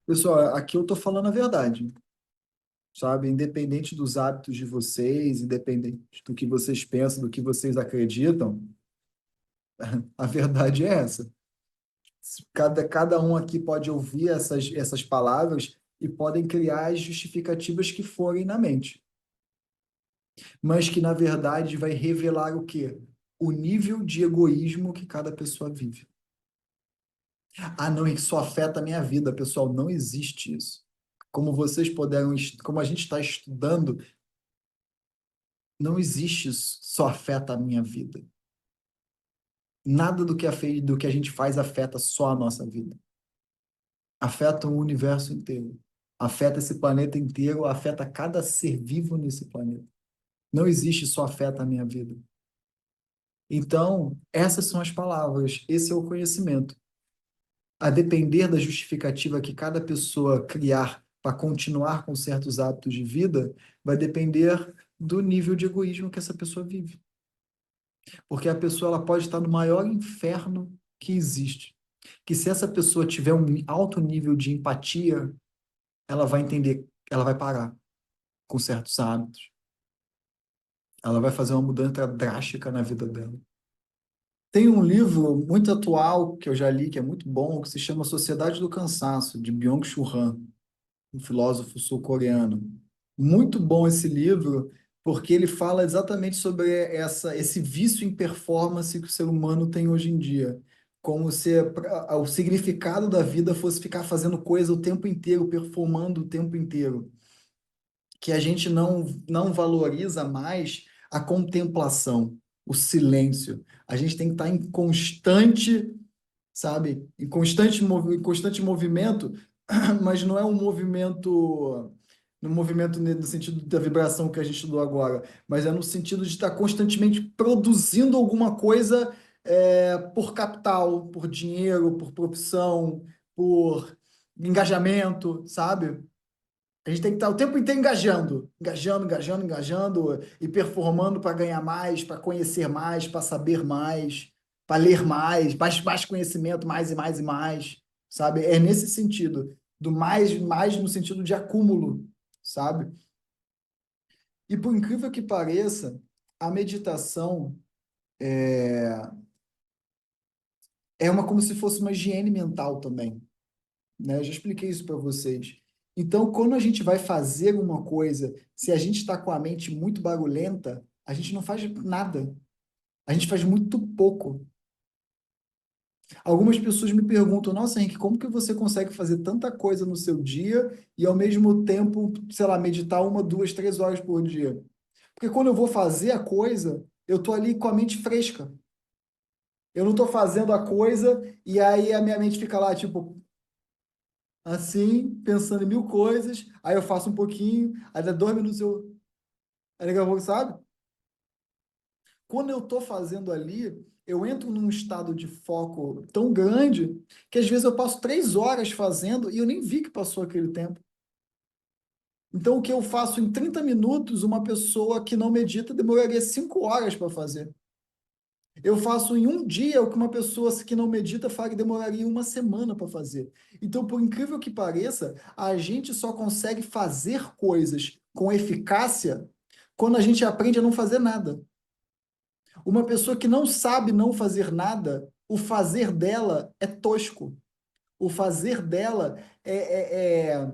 Pessoal, aqui eu estou falando a verdade, sabe? Independente dos hábitos de vocês, independente do que vocês pensam, do que vocês acreditam, a verdade é essa. Cada um aqui pode ouvir essas palavras e podem criar as justificativas que forem na mente, mas que, na verdade, vai revelar o quê? O nível de egoísmo que cada pessoa vive. Ah, não, isso afeta a minha vida, pessoal. Não existe isso. Como vocês puderam, como a gente está estudando, não existe isso, só afeta a minha vida. Nada do que a gente faz afeta só a nossa vida. Afeta o universo inteiro. Afeta esse planeta inteiro, afeta cada ser vivo nesse planeta. Não existe só afeta a minha vida. Então, essas são as palavras, esse é o conhecimento. A depender da justificativa que cada pessoa criar para continuar com certos hábitos de vida, vai depender do nível de egoísmo que essa pessoa vive. Porque a pessoa ela pode estar no maior inferno que existe. Que se essa pessoa tiver um alto nível de empatia, ela vai entender, ela vai parar com certos hábitos. Ela vai fazer uma mudança drástica na vida dela. Tem um livro muito atual que eu já li, que é muito bom, que se chama Sociedade do Cansaço, de Byung-Chul Han, um filósofo sul-coreano. Muito bom esse livro, porque ele fala exatamente sobre esse vício em performance que o ser humano tem hoje em dia. Como se o significado da vida fosse ficar fazendo coisa o tempo inteiro, performando o tempo inteiro. Que a gente não valoriza mais a contemplação, o silêncio. A gente tem que estar em constante, sabe, em constante movimento, mas não é um movimento no movimento no sentido da vibração que a gente estudou agora, mas é no sentido de estar constantemente produzindo alguma coisa por capital, por dinheiro, por profissão, por engajamento, sabe? A gente tem que estar o tempo inteiro engajando e performando para ganhar mais, para conhecer mais, para saber mais, para ler mais conhecimento, mais e mais e mais, sabe? É nesse sentido, do mais no sentido de acúmulo, sabe? E por incrível que pareça, a meditação é uma como se fosse uma higiene mental também, né? Eu já expliquei isso para vocês. Então, quando a gente vai fazer uma coisa, se a gente está com a mente muito barulhenta, a gente não faz nada. A gente faz muito pouco. Algumas pessoas me perguntam, nossa, Henrique, como que você consegue fazer tanta coisa no seu dia e ao mesmo tempo, sei lá, meditar 1, 2, 3 horas por dia? Porque quando eu vou fazer a coisa, eu tô ali com a mente fresca. Eu não estou fazendo a coisa e aí a minha mente fica lá, tipo, assim, pensando em mil coisas, aí eu faço um pouquinho, aí dá 2 minutos eu. Aí daqui a pouco, sabe? Quando eu estou fazendo ali, eu entro num estado de foco tão grande que às vezes eu passo 3 horas fazendo e eu nem vi que passou aquele tempo. Então, o que eu faço em 30 minutos, uma pessoa que não medita demoraria 5 horas para fazer. Eu faço em um dia o que uma pessoa que não medita faria demoraria uma semana para fazer. Então, por incrível que pareça, a gente só consegue fazer coisas com eficácia quando a gente aprende a não fazer nada. Uma pessoa que não sabe não fazer nada, o fazer dela é tosco. O fazer dela é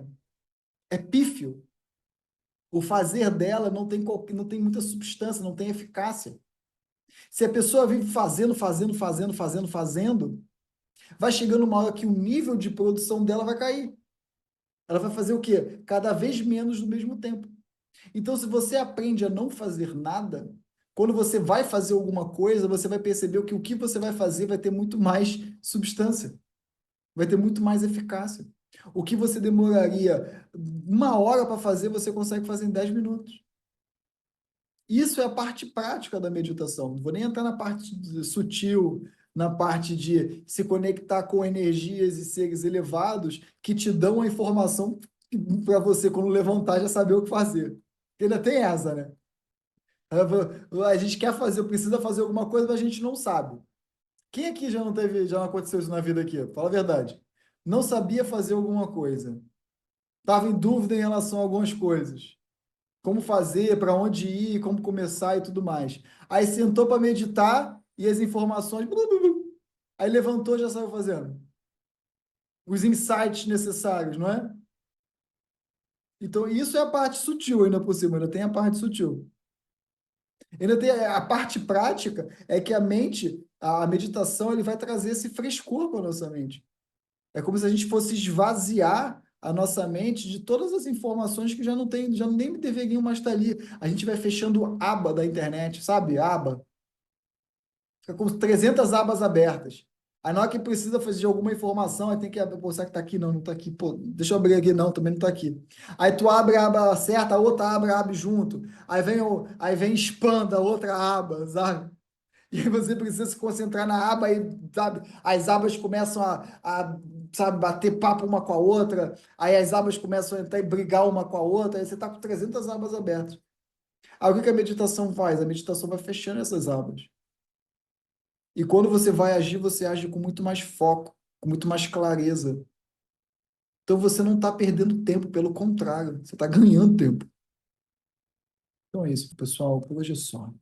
pífio. O fazer dela não tem muita substância, não tem eficácia. Se a pessoa vive fazendo, vai chegando uma hora que o nível de produção dela vai cair. Ela vai fazer o quê? Cada vez menos no mesmo tempo. Então, se você aprende a não fazer nada, quando você vai fazer alguma coisa, você vai perceber que o que você vai fazer vai ter muito mais substância, vai ter muito mais eficácia. O que você demoraria 1 hora para fazer, você consegue fazer em 10 minutos. Isso é a parte prática da meditação. Não vou nem entrar na parte sutil, na parte de se conectar com energias e seres elevados que te dão a informação para você, quando levantar, já saber o que fazer. Porque ainda tem essa, né? A gente quer fazer, precisa fazer alguma coisa, mas a gente não sabe. Quem aqui já não aconteceu isso na vida aqui? Fala a verdade. Não sabia fazer alguma coisa. Estava em dúvida em relação a algumas coisas. Como fazer, para onde ir, como começar e tudo mais. Aí sentou para meditar e as informações. Blu, blu, blu. Aí levantou e já saiu fazendo. Os insights necessários, não é? Então, isso é a parte sutil ainda por cima, ainda tem a parte sutil. Ainda tem a parte prática, é que a mente, a meditação, ele vai trazer esse frescor para a nossa mente. É como se a gente fosse esvaziar a nossa mente de todas as informações que já não tem, já nem deveriam mais estar ali. A gente vai fechando aba da internet, sabe? Aba. Fica com 300 abas abertas. Aí na hora que precisa fazer alguma informação, aí tem que abrir, pô, será que tá aqui? Não, não tá aqui. Pô, deixa eu abrir aqui. Não, também não tá aqui. Aí tu abre a aba certa, a outra aba abre junto. Aí vem spam da outra aba, sabe? E aí você precisa se concentrar na aba e, sabe, as abas começam sabe, bater papo uma com a outra, aí as abas começam a entrar e brigar uma com a outra, aí você está com 300 abas abertas. Aí o que que a meditação faz? A meditação vai fechando essas abas. E quando você vai agir, você age com muito mais foco, com muito mais clareza. Então você não está perdendo tempo, pelo contrário, você está ganhando tempo. Então é isso, pessoal. Por hoje é só.